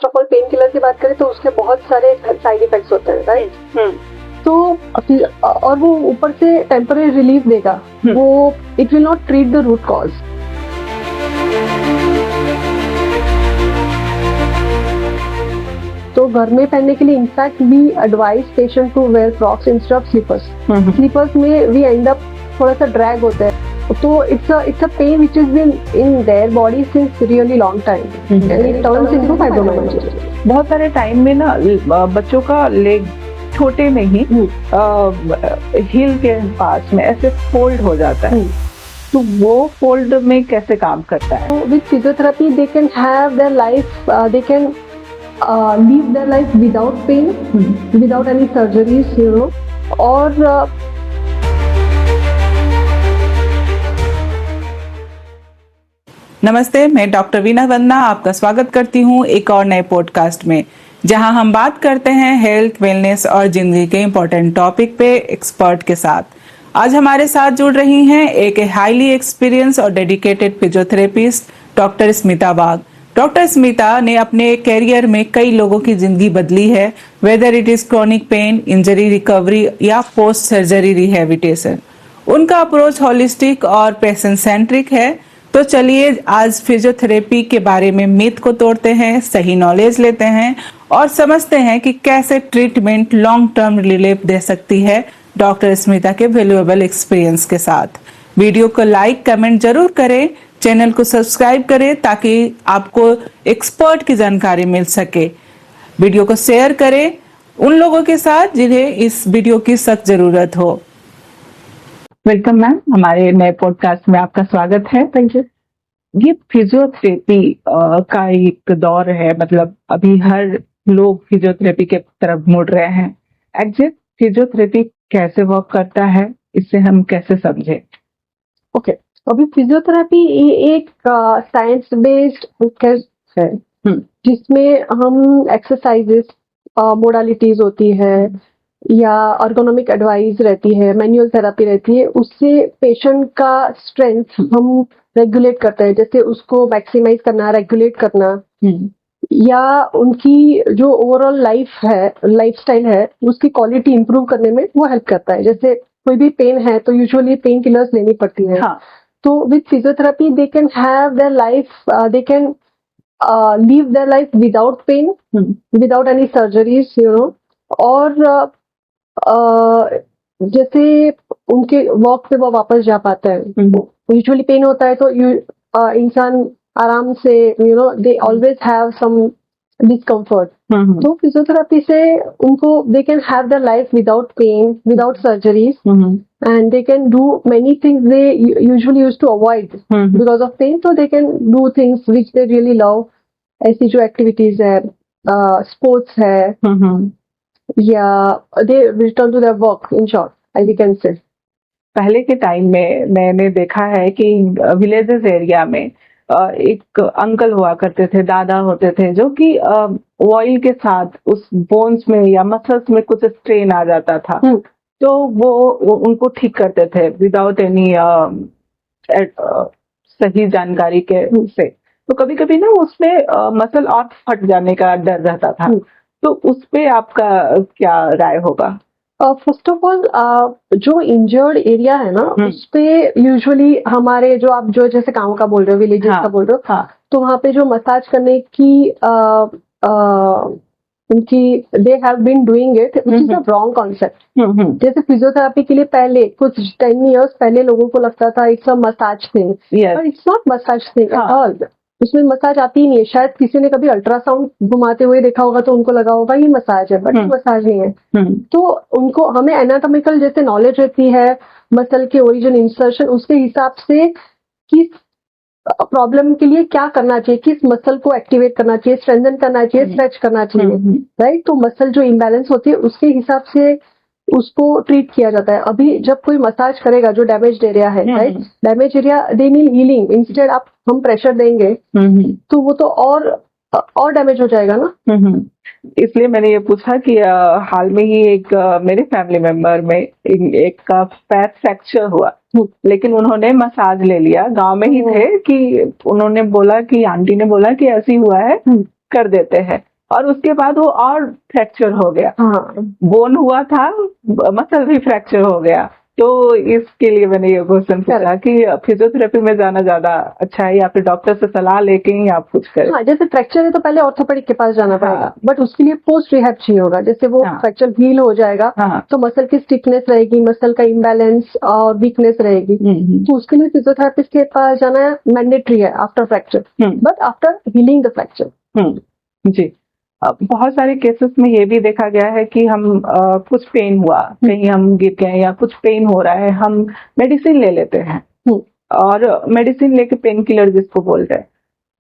First of all pain killer की बात करें तो उसके बहुत सारे साइड इफेक्ट्स होते हैं, राइट? तो और वो ऊपर से टेम्पररी रिलीफ देगा, वो it will not treat the root cause. तो घर में पहनने के लिए in fact we advise patient to wear frocks instead of slippers. Slippers में वी एंड अप थोड़ा सा ड्रैग होता है, तो it's a pain which is been in their body since really long time and it turns into fibromyalgia. बहुत सारे time में ना बच्चों का लेग छोटे में ही हील के पास में ऐसे फोल्ड हो जाता है, तो वो फोल्ड में कैसे काम करता है? With physiotherapy they can have their life, they can live their life without pain, without any surgeries, you know, और नमस्ते, मैं डॉक्टर वीना वंदना आपका स्वागत करती हूँ एक और नए पॉडकास्ट में, जहां हम बात करते हैं हेल्थ, वेलनेस और जिंदगी के इम्पोर्टेंट टॉपिक पे एक्सपर्ट के साथ। आज हमारे साथ जुड़ रही हैं एक हाईली एक्सपीरियंस और dedicated physiotherapist doctor Smita Wagh. Doctor Smita ने अपने कैरियर में कई लोगों की जिंदगी बदली है, whether it is chronic pain, injury recovery या पोस्ट सर्जरी रिहैबिलिटेशन। उनका अप्रोच होलिस्टिक और पेशेंट सेंट्रिक है। तो चलिए आज फिजियोथेरेपी के बारे में मिथ को तोड़ते हैं, सही नॉलेज लेते हैं और समझते हैं कि कैसे ट्रीटमेंट लॉन्ग टर्म रिलीफ दे सकती है डॉक्टर स्मिता के वैल्यूएबल एक्सपीरियंस के साथ। वीडियो को लाइक कमेंट जरूर करें, चैनल को सब्सक्राइब करें ताकि आपको एक्सपर्ट की जानकारी मिल सके। वीडियो को शेयर करें उन लोगों के साथ जिन्हें इस वीडियो की सख्त जरूरत हो। वेलकम मैम, हमारे नए पॉडकास्ट में आपका स्वागत है। Thank you. ये फिजियोथेरेपी का एक दौर है, मतलब अभी हर लोग फिजियोथेरेपी के तरफ मुड़ रहे हैं। एग्जैक्ट फिजियोथेरेपी कैसे वर्क करता है, इससे हम कैसे समझे? ओके, अभी फिजियोथेरेपी एक साइंस बेस्ड है जिसमें हम एक्सरसाइजेस, मोडालिटीज होती है या अर्गोनोमिक एडवाइस रहती है, मैनुअल थेरेपी रहती है, उससे पेशेंट का स्ट्रेंथ हम रेगुलेट करते हैं, जैसे उसको मैक्सिमाइज करना, रेगुलेट करना, या उनकी जो ओवरऑल लाइफस्टाइल है उसकी क्वालिटी इंप्रूव करने में वो हेल्प करता है। जैसे कोई भी पेन है तो यूजुअली पेन किलर्स लेनी पड़ती है। हाँ. तो with physiotherapy they can have their life, they can live their life without pain, without any surgeries, you know, और जैसे उनके वॉक पे वो वापस जा पाता है। यूजुअली पेन होता है तो इंसान आराम से, you know, they always have some discomfort. तो फिजियोथेरेपी से उनको they can have their life without pain, without surgeries, and they can do many things they usually used to avoid because of pain. So they can do things which they really love, ऐसी जो activities है, sports है, या they return to their work, in short, as we can say. पहले के time में मैंने देखा है कि विलेजेस एरिया में एक अंकल हुआ करते थे, दादा होते थे, जो कि ऑयल के साथ उस बोन्स में या मसल्स में कुछ स्ट्रेन आ जाता था, तो वो उनको ठीक करते थे विदाउट एनी सही जानकारी के से। तो कभी कभी ना उसमें मसल और फट जाने का डर रहता था, तो उस पे आपका क्या राय होगा? फर्स्ट ऑफ ऑल, जो इंजर्ड एरिया है ना, उस पे यूजुअली हमारे जो आप जो जैसे गाँव का बोल रहे हो, विलेजेस का बोल रहे हो, तो वहाँ पे जो मसाज करने की उनकी they have been doing it, which is a wrong concept. जैसे फिजियोथेरेपी के लिए पहले कुछ 10 years पहले लोगों को लगता था it's a massage thing, but it's not massage thing at all. उसमें मसाज आती ही नहीं है। शायद किसी ने कभी अल्ट्रासाउंड घुमाते हुए देखा होगा तो उनको लगा होगा ये मसाज है, बट ये मसाज नहीं है। तो उनको हमें एनाटॉमिकल जैसे नॉलेज रहती है, मसल के ओरिजिन, इंसर्शन, उसके हिसाब से किस प्रॉब्लम के लिए क्या करना चाहिए, किस मसल को एक्टिवेट करना चाहिए, स्ट्रेंथन करना चाहिए, स्ट्रेच करना चाहिए, राइट। तो मसल जो इम्बैलेंस होती है उसके हिसाब से उसको ट्रीट किया जाता है। अभी जब कोई मसाज करेगा जो डैमेज्ड एरिया है, right, damage area they need healing, instead आप हम प्रेशर देंगे तो वो तो और डैमेज हो जाएगा ना। इसलिए मैंने ये पूछा कि हाल में ही एक मेरे फैमिली मेंबर में एक का पैर फ्रैक्चर हुआ, लेकिन उन्होंने मसाज ले लिया, गांव में ही थे, कि उन्होंने बोला कि आंटी ने बोला कि ऐसी हुआ है कर देते हैं, और उसके बाद वो और फ्रैक्चर हो गया। हाँ, बोन हुआ था, मसल भी फ्रैक्चर हो गया। तो इसके लिए मैंने ये क्वेश्चन पूछा कि फिजियोथेरेपी में जाना ज्यादा अच्छा है या फिर डॉक्टर से सलाह लेके ही आप कुछ करें। हाँ, जैसे फ्रैक्चर है तो पहले ऑर्थोपेडिक के पास जाना पड़ेगा, हाँ। बट उसके लिए पोस्ट रिहैब चाहिए होगा। जैसे वो हाँ। फ्रैक्चर हील हो जाएगा, हाँ। तो मसल की स्टिफनेस रहेगी, मसल का इम्बैलेंस और वीकनेस रहेगी, तो उसके लिए फिजियोथेरेपिस्ट के पास जाना मैंडेटरी है after fracture, but after healing the fracture. जी। बहुत सारे केसेस में ये भी देखा गया है कि हम कुछ पेन हुआ, कहीं हम गिर गए या कुछ पेन हो रहा है, हम मेडिसिन ले लेते हैं और मेडिसिन लेके पेन किलर जिसको बोलते हैं,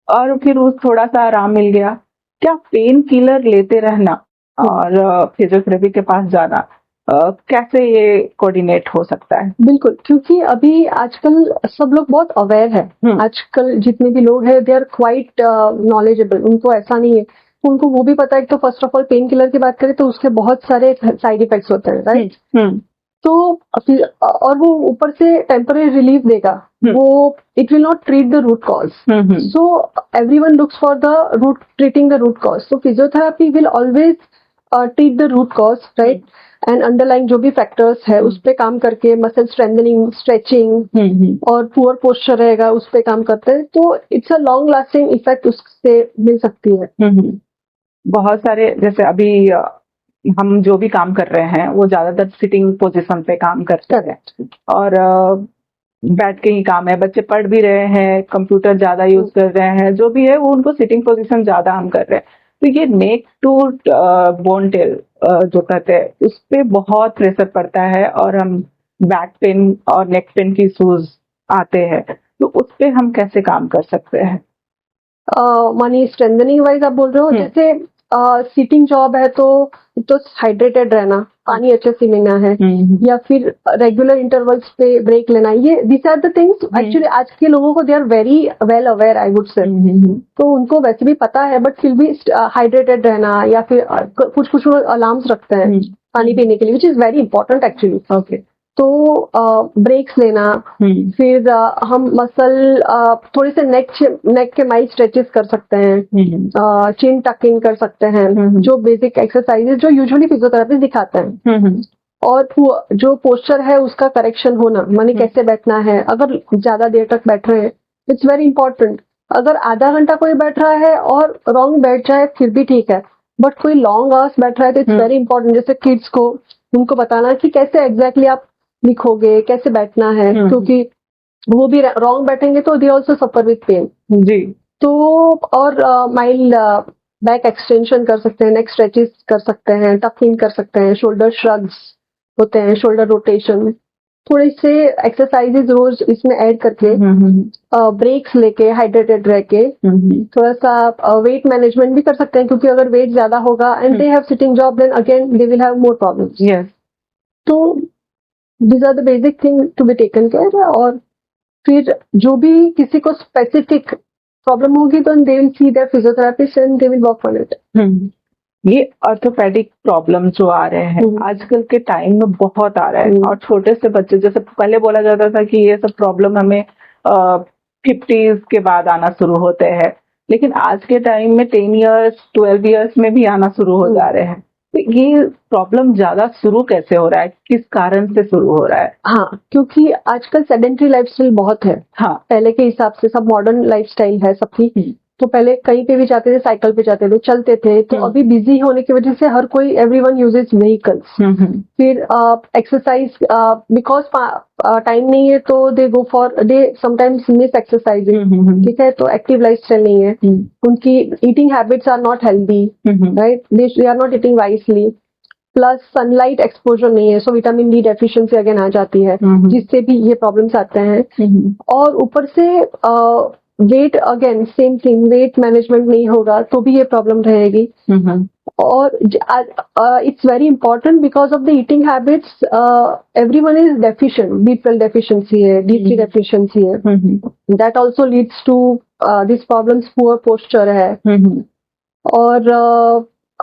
और फिर उस थोड़ा सा आराम मिल गया। क्या पेन किलर लेते रहना और फिजियोथेरेपी के पास जाना कैसे ये कोऑर्डिनेट हो सकता है? बिल्कुल, क्योंकि अभी आजकल सब लोग बहुत अवेयर है। आजकल जितने भी लोग हैं दे आर क्वाइट नॉलेजेबल। उनको ऐसा नहीं है, उनको वो भी पता है। तो first of all pain killer की बात करें तो उसके बहुत सारे साइड इफेक्ट्स होते हैं, राइट? तो और वो ऊपर से टेम्पररी रिलीफ देगा, वो it will not treat the root cause. So everyone looks for the root, treating the root cause. So physiotherapy will always treat the root cause, right? And underline जो भी factors है उस पे काम करके muscle strengthening, stretching और poor posture रहेगा, उस पे काम करते हैं, तो it's a long lasting effect उससे मिल सकती है। बहुत सारे, जैसे अभी हम जो भी काम कर रहे हैं वो ज्यादातर सिटिंग पोजीशन पे काम करते हैं और बैठ के ही काम है। बच्चे पढ़ भी रहे हैं, कंप्यूटर ज्यादा यूज कर रहे हैं, जो भी है वो उनको सिटिंग पोजीशन ज्यादा हम कर रहे हैं। तो ये नेक टू बोन टेल जो कहते हैं उस पे बहुत प्रेशर पड़ता है और हम बैक पेन और नेक पेन की इश्यूज आते हैं, तो उस पे हम कैसे काम कर सकते हैं? मानी स्ट्रेंथनिंग वाइज आप बोल रहे हो? जैसे सीटिंग जॉब है तो हाइड्रेटेड रहना, पानी अच्छे से पीना है, या फिर रेगुलर इंटरवल्स पे ब्रेक लेना, ये this are the things actually आज के लोगों को they are very well aware, I would say. तो उनको वैसे भी पता है, बट फिर भी हाइड्रेटेड रहना, या फिर कुछ कुछ अलार्म्स रखते हैं पानी पीने के लिए, which is very important actually. Okay, तो ब्रेक्स लेना, फिर हम मसल थोड़े से नेक के माइल्ड स्ट्रेचेस कर सकते हैं, चिन टकिंग कर सकते हैं, जो बेसिक एक्सरसाइजेस जो यूजुअली फिजियोथेरेपिस्ट दिखाते हैं। और जो पोस्चर है उसका करेक्शन होना, माने कैसे बैठना है। अगर ज्यादा देर तक बैठ रहे हैं, इट्स वेरी इंपॉर्टेंट। अगर आधा घंटा कोई बैठ रहा है और रॉन्ग बैठ जाए फिर भी ठीक है, बट कोई लॉन्ग आवर्स बैठ रहा है तो इट्स वेरी इंपॉर्टेंट। जैसे किड्स को उनको बताना कि कैसे एग्जैक्टली आप लिखोगे, कैसे बैठना है, क्योंकि वो भी रॉन्ग बैठेंगे तो they also suffer with pain. जी। तो और माइल्ड बैक एक्सटेंशन कर सकते हैं, नेक स्ट्रेचेस कर सकते हैं, टक इन कर सकते हैं, शोल्डर श्रग्स होते हैं, शोल्डर रोटेशन, थोड़े से एक्सरसाइजेज रोज इसमें ऐड करके, ब्रेक्स लेके, हाइड्रेटेड रह के, थोड़ा सा वेट मैनेजमेंट भी कर सकते हैं, क्योंकि अगर वेट ज्यादा होगा and they have sitting job, then again they will have more problems. तो these are the basic things to be taken care। और फिर जो भी किसी को स्पेसिफिक प्रॉब्लम होगी तो they will see their physiotherapist and they will work on it। ये ऑर्थोपेडिक प्रॉब्लम जो आ रहे हैं आजकल के टाइम में बहुत आ रहा है, और छोटे से बच्चे, जैसे पहले बोला जाता था कि ये सब प्रॉब्लम हमें 50s के बाद आना शुरू होते हैं, लेकिन आज के टाइम में 10 इयर्स 12 इयर्स में भी आना शुरू हो जा रहे हैं। तो ये प्रॉब्लम ज्यादा शुरू कैसे हो रहा है, किस कारण से शुरू हो रहा है? हाँ, क्योंकि आजकल सेडेंटरी लाइफस्टाइल बहुत है। हाँ, पहले के हिसाब से सब मॉडर्न लाइफस्टाइल है सबकी। तो पहले कहीं पे भी जाते थे, साइकिल पे जाते थे, चलते थे। तो अभी बिजी होने की वजह से हर कोई, एवरीवन यूजेस व्हीकल्स। फिर एक्सरसाइज, बिकॉज टाइम नहीं है तो they go for, they sometimes miss exercising. ठीक है, तो एक्टिव लाइफस्टाइल नहीं है, उनकी eating habits are not healthy, right? They are not eating wisely. Plus sunlight exposure नहीं है, so vitamin D deficiency again आ जाती है, जिससे भी ये प्रॉब्लम्स आते हैं। और ऊपर से weight, again same thing, weight management नहीं होगा तो भी ये प्रॉब्लम रहेगी। और it's very important because of the eating habits, everyone is deficient. B12 deficiency है, D3 डेफिशिएंसी है, that also leads to this problems. Poor posture है, और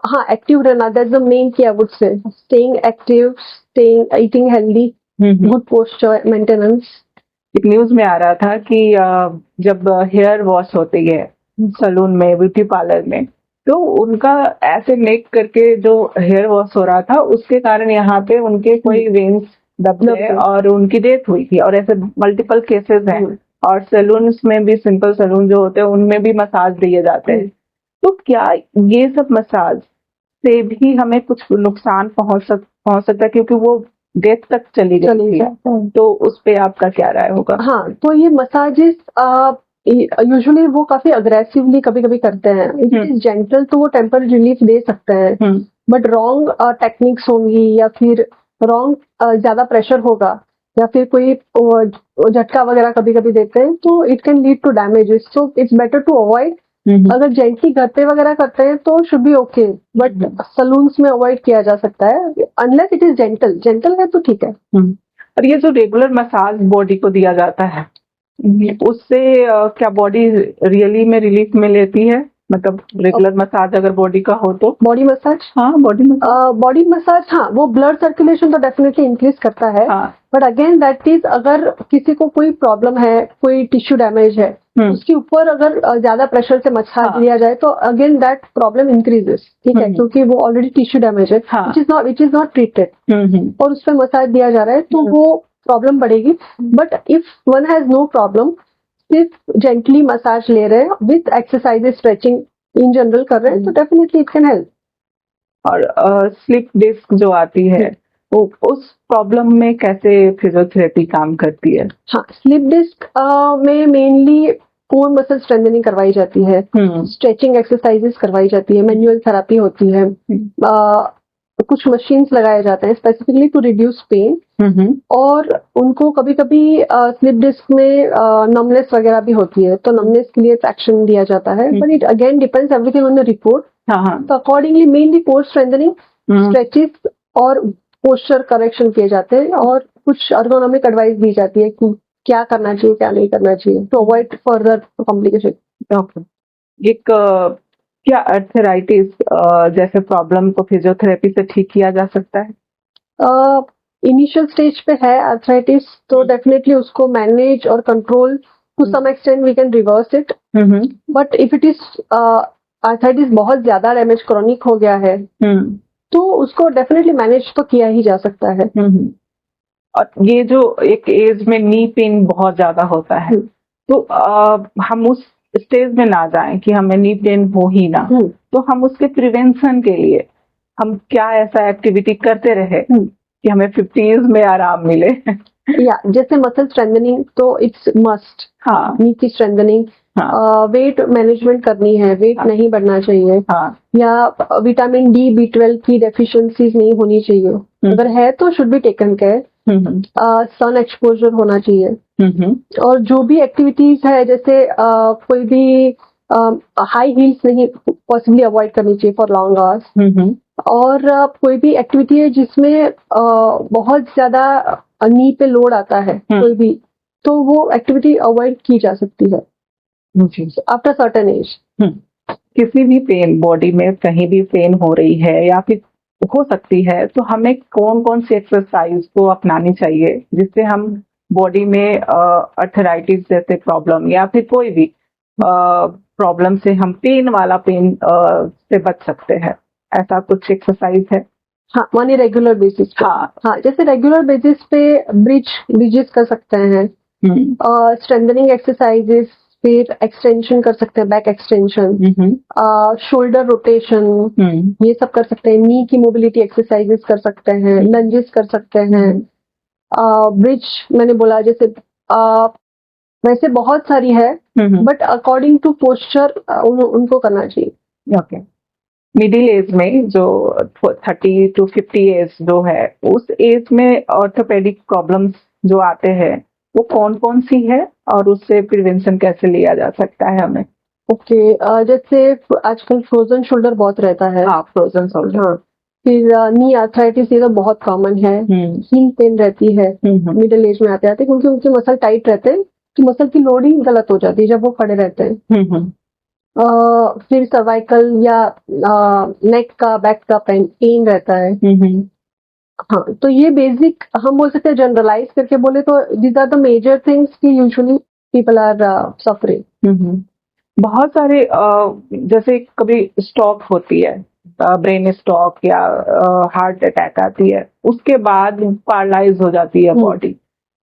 हाँ, एक्टिव रहना, that's the main key, I would say. Staying active, staying, eating healthy, good posture maintenance. एक news में आ रहा था कि जब हेयर वॉश होती है सैलून में, ब्यूटी पार्लर में, तो उनका ऐसे नेक करके जो हेयर वॉश हो रहा था उसके कारण यहाँ पे उनके कोई वेन्स दब गए और उनकी डेथ हुई थी, और ऐसे मल्टीपल केसेस हैं। और सैलून्स में भी, सिंपल सैलून जो होते हैं उनमें भी मसाज दिए जाते हैं। तो क्या ये सब मसाज से भी हमें कुछ नुकसान पहुंच सकता है, क्योंकि वो डेथ तक चली गई थी, तो उस पे आपका क्या राय होगा? हाँ, तो ये मसाजेस यूजुअली वो काफी अग्रेसिवली कभी कभी करते हैं। इट इज जेंटल तो वो टेम्पररी रिलीफ दे सकते हैं, बट रॉन्ग टेक्निक्स होंगी या फिर रॉन्ग ज्यादा प्रेशर होगा या फिर कोई झटका वगैरह कभी कभी देते हैं, तो it can lead to damages. So it's better to avoid. अगर जेंटली घर पे वगैरह करते हैं तो should be okay, but salons में अवॉइड किया जा सकता है अनलेस इट इज जेंटल है तो ठीक है। और ये जो रेगुलर मसाज बॉडी को दिया जाता है, उससे क्या बॉडी रियली में रिलीफ में लेती है? मतलब रेगुलर मसाज अगर बॉडी का हो तो? बॉडी मसाज, हाँ, बॉडी मसाज, हाँ, वो ब्लड सर्कुलेशन तो डेफिनेटली इंक्रीज करता है। बट अगेन दैट इज, अगर किसी को कोई प्रॉब्लम है, कोई टिश्यू डैमेज है, उसके ऊपर अगर ज्यादा प्रेशर से मसाज लिया जाए तो अगेन दैट प्रॉब्लम इंक्रीजेस, ठीक है, क्योंकि वो ऑलरेडी टिश्यू डैमेज है, इट इज नॉट ट्रीटेड, और उस पर मसाज दिया जा रहा है तो वो प्रॉब्लम बढ़ेगी। But if one has no problem, सिर्फ जेंटली मसाज ले रहे हैं with exercises, stretching in general कर रहे हैं, तो डेफिनेटली इट कैन हेल्प। और स्लिप डिस्क जो आती है, वो उस प्रॉब्लम में कैसे फिजियोथेरेपी काम करती है? हाँ, स्लिप डिस्क में मेनली कोर मसल स्ट्रेंथनिंग करवाई जाती है, स्ट्रेचिंग एक्सरसाइजेस करवाई जाती है, मैनुअल थेरेपी होती है, कुछ मशीन्स लगाए जाते हैं स्पेसिफिकली टू रिड्यूस पेन, और उनको कभी कभी स्लिप डिस्क में नमनेस वगैरह भी होती है, तो नमनेस के लिए ट्रैक्शन दिया जाता है, but it again depends everything on the report. तो accordingly mainly core strengthening, stretches और पोस्चर करेक्शन किए जाते हैं, और कुछ अर्गोनॉमिक एडवाइस दी जाती है कि क्या करना चाहिए, क्या नहीं करना चाहिए, टू अवॉइड फर्दर कॉम्प्लिकेशन। एक क्या अर्थराइटिस जैसे प्रॉब्लम को फिजियोथेरेपी से ठीक किया जा सकता है? इनिशियल स्टेज पे है अर्थराइटिस, तो डेफिनेटली उसको मैनेज और control to some extent we can reverse it. But if it is arthritis बहुत ज्यादा डैमेज, क्रॉनिक हो गया है, तो उसको डेफिनेटली मैनेज तो किया ही जा सकता है। और ये जो एक एज में नी पेन बहुत ज्यादा होता है, तो हम उस स्टेज में ना जाएं कि हमें नी पेन हो ही ना, तो हम उसके प्रिवेंशन के लिए हम क्या ऐसा एक्टिविटी करते रहे कि हमें 50s में आराम मिले? या जैसे मसल स्ट्रेंथनिंग तो इट्स मस्ट, नी की स्ट्रेंथनिंग, वेट मैनेजमेंट करनी है, वेट नहीं बढ़ना चाहिए, या विटामिन डी, B12 की डेफिशिएंसीज नहीं होनी चाहिए, अगर है तो should be taken care. Sun exposure होना चाहिए, और जो भी एक्टिविटीज है, जैसे कोई भी हाई हील्स नहीं पॉसिबली अवॉइड करनी चाहिए फॉर लॉन्ग आवर्स, और कोई भी एक्टिविटी है जिसमें बहुत ज्यादा नी पे लोड आता है कोई भी, तो वो एक्टिविटी अवॉइड की जा सकती है आफ्टर सर्टेन एज। किसी भी पेन, बॉडी में कहीं भी पेन हो रही है या फिर हो सकती है, तो हमें कौन कौन सी एक्सरसाइज को अपनानी चाहिए जिससे हम बॉडी में अर्थराइटिस जैसे प्रॉब्लम या फिर कोई भी प्रॉब्लम से हम पेन से बच सकते हैं? ऐसा कुछ एक्सरसाइज है? हाँ, मानी रेगुलर बेसिस पे। हाँ, जैसे रेगुलर बेसिस पे ब्रिजेस कर सकते हैं, स्ट्रेंथनिंग एक्सरसाइजेस, फिर एक्सटेंशन कर सकते हैं, बैक एक्सटेंशन, शोल्डर रोटेशन, ये सब कर सकते हैं, नी की मोबिलिटी एक्सरसाइजेस कर सकते हैं, लंजेस कर सकते हैं, ब्रिज मैंने बोला, जैसे वैसे बहुत सारी है, बट अकॉर्डिंग टू पोस्चर उनको करना चाहिए। ओके। मिडिल एज में जो 30 to 50 एज जो है, उस एज में ऑर्थोपेडिक प्रॉब्लम्स जो आते हैं वो कौन कौन सी है और उससे प्रिवेंशन कैसे लिया जा सकता है हमें? ओके, जैसे आजकल फ्रोजन शोल्डर बहुत रहता है। Frozen shoulder. हाँ, फिर नी आर्थराइटिस, ये तो बहुत कॉमन है। हील पेन रहती है मिडिल एज में आते आते, क्योंकि उनके मसल टाइट रहते हैं, तो मसल की लोडिंग गलत हो जाती है जब वो खड़े रहते हैं। फिर सर्वाइकल या नेक का, बैक का पेन रहता है। हाँ, तो ये बेसिक हम बोल सकते हैं, जनरलाइज करके बोले तो these are the major things कि यूजुअली पीपल आर सफरिंग। बहुत सारे जैसे कभी स्ट्रोक होती है, ब्रेन स्ट्रोक या हार्ट अटैक आती है, उसके बाद पैरालाइज हो जाती है बॉडी।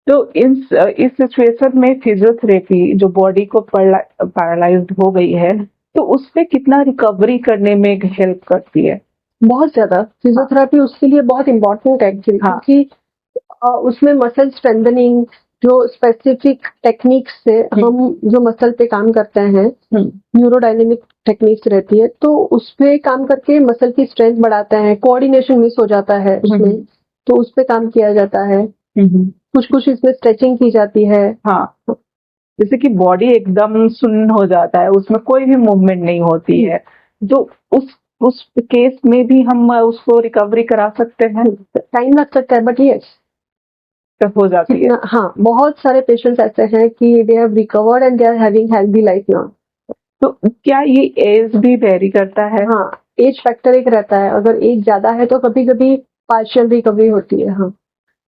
तो इस सिचुएशन में फिजियोथेरेपी जो बॉडी को पैरालाइज्ड हो गई है, तो उस पे कितना रिकवरी करने में हेल्प करती है? बहुत ज्यादा फिजियोथेरेपी उसके लिए बहुत इम्पोर्टेंट है एक्चुअली, क्योंकि उसमें मसल स्ट्रेंथनिंग, जो स्पेसिफिक टेक्निक्स से हम जो मसल पे काम करते हैं, न्यूरोडायनेमिक टेक्निक्स रहती है, तो उस पे काम करके मसल की स्ट्रेंथ बढ़ाते हैं। कोऑर्डिनेशन मिस हो जाता है उसमें, तो उस पे काम किया जाता है। कुछ कुछ इसमें स्ट्रेचिंग की जाती है। हाँ, जैसे कि बॉडी एकदम सुन्न हो जाता है, उसमें कोई भी मूवमेंट नहीं होती है, तो उस केस में भी हम उसको रिकवरी करा सकते हैं। टाइम लग सकता है, बट यस हो जाती है। हाँ, बहुत सारे पेशेंट्स ऐसे हैं कि they have recovered and they are having healthy life now. तो क्या ये एज भी वेरी करता है? हाँ, एज फैक्टर एक रहता है। अगर एज ज्यादा है तो कभी कभी पार्शियल रिकवरी होती है। हाँ,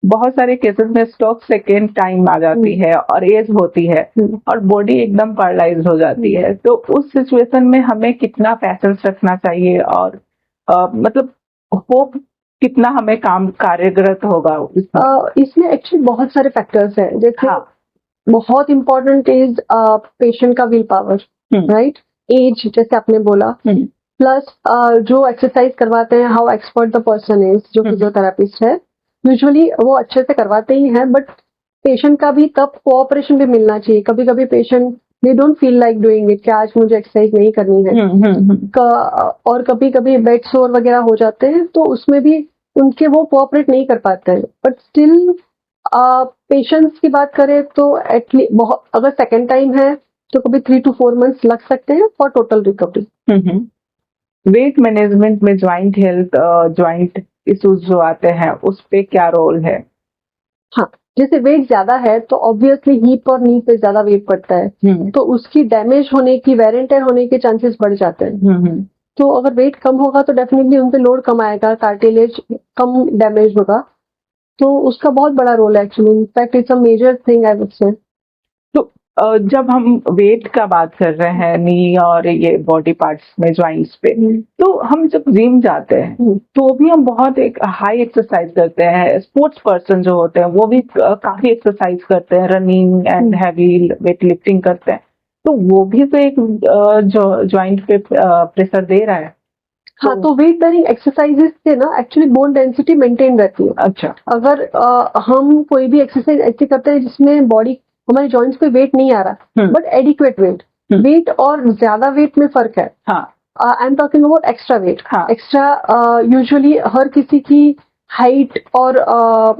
बहुत सारे केसेस में स्ट्रोक सेकेंड टाइम आ जाती है और एज होती है और बॉडी एकदम पैरालाइज हो जाती है, तो उस सिचुएशन में हमें कितना पैशंस रखना चाहिए और मतलब होप कितना हमें काम कार्यरत होगा इसमें एक्चुअली बहुत सारे फैक्टर्स हैं। जैसे बहुत इम्पोर्टेंट इज पेशेंट का विल पावर, राइट, एज जैसे आपने बोला, प्लस जो एक्सरसाइज करवाते हैं, how expert the person is, जो फिजियोथेरेपिस्ट है, यूजुअली वो अच्छे से करवाते ही हैं, बट पेशेंट का भी तब कोऑपरेशन भी मिलना चाहिए। कभी कभी patient they don't feel like doing it, कि आज मुझे एक्सरसाइज नहीं करनी है, और कभी कभी बेड सोर वगैरह हो जाते हैं, तो उसमें भी उनके वो कोऑपरेट नहीं कर पाते हैं। बट स्टिल पेशेंट्स की बात करें तो एटलीस्ट बहुत, अगर सेकेंड टाइम है तो कभी 3 to 4 months लग सकते हैं for total recovery. Weight management में ज्वाइंट हेल्थ, ज्वाइंट इश्यूज जो आते हैं, उस पे क्या रोल है? हाँ, जैसे वेट ज्यादा है तो ऑब्वियसली हिप और नी पे ज्यादा वेट पड़ता है, तो उसकी डैमेज होने की, वेयर एंड टेयर होने के चांसेस बढ़ जाते हैं। तो अगर वेट कम होगा तो डेफिनेटली उन पे लोड कम आएगा, कार्टिलेज कम डैमेज होगा, तो उसका बहुत बड़ा रोल है actually. In fact it's a major thing I would say. तो जब हम वेट का बात कर रहे हैं नी और ये बॉडी पार्ट्स में ज्वाइंट्स पे, तो हम जब जिम जाते हैं तो भी हम बहुत एक हाई एक्सरसाइज करते हैं। स्पोर्ट्स पर्सन जो होते हैं वो भी काफी एक्सरसाइज करते हैं, running and heavy weight lifting करते हैं, तो वो भी तो एक ज्वाइंट पे प्रेशर दे रहा है। हाँ, तो वेट बेरिंग एक्सरसाइजेस से ना एक्चुअली बोन डेंसिटी मेंटेन रहती है। अच्छा, अगर हम कोई भी एक्सरसाइज ऐसी करते हैं जिसमें बॉडी, हमारे जॉइंट्स पे वेट नहीं आ रहा, बट एडिक्वेट वेट, वेट और ज्यादा वेट में फर्क है। I am talking about extra weight. Extra usually हर किसी की हाइट और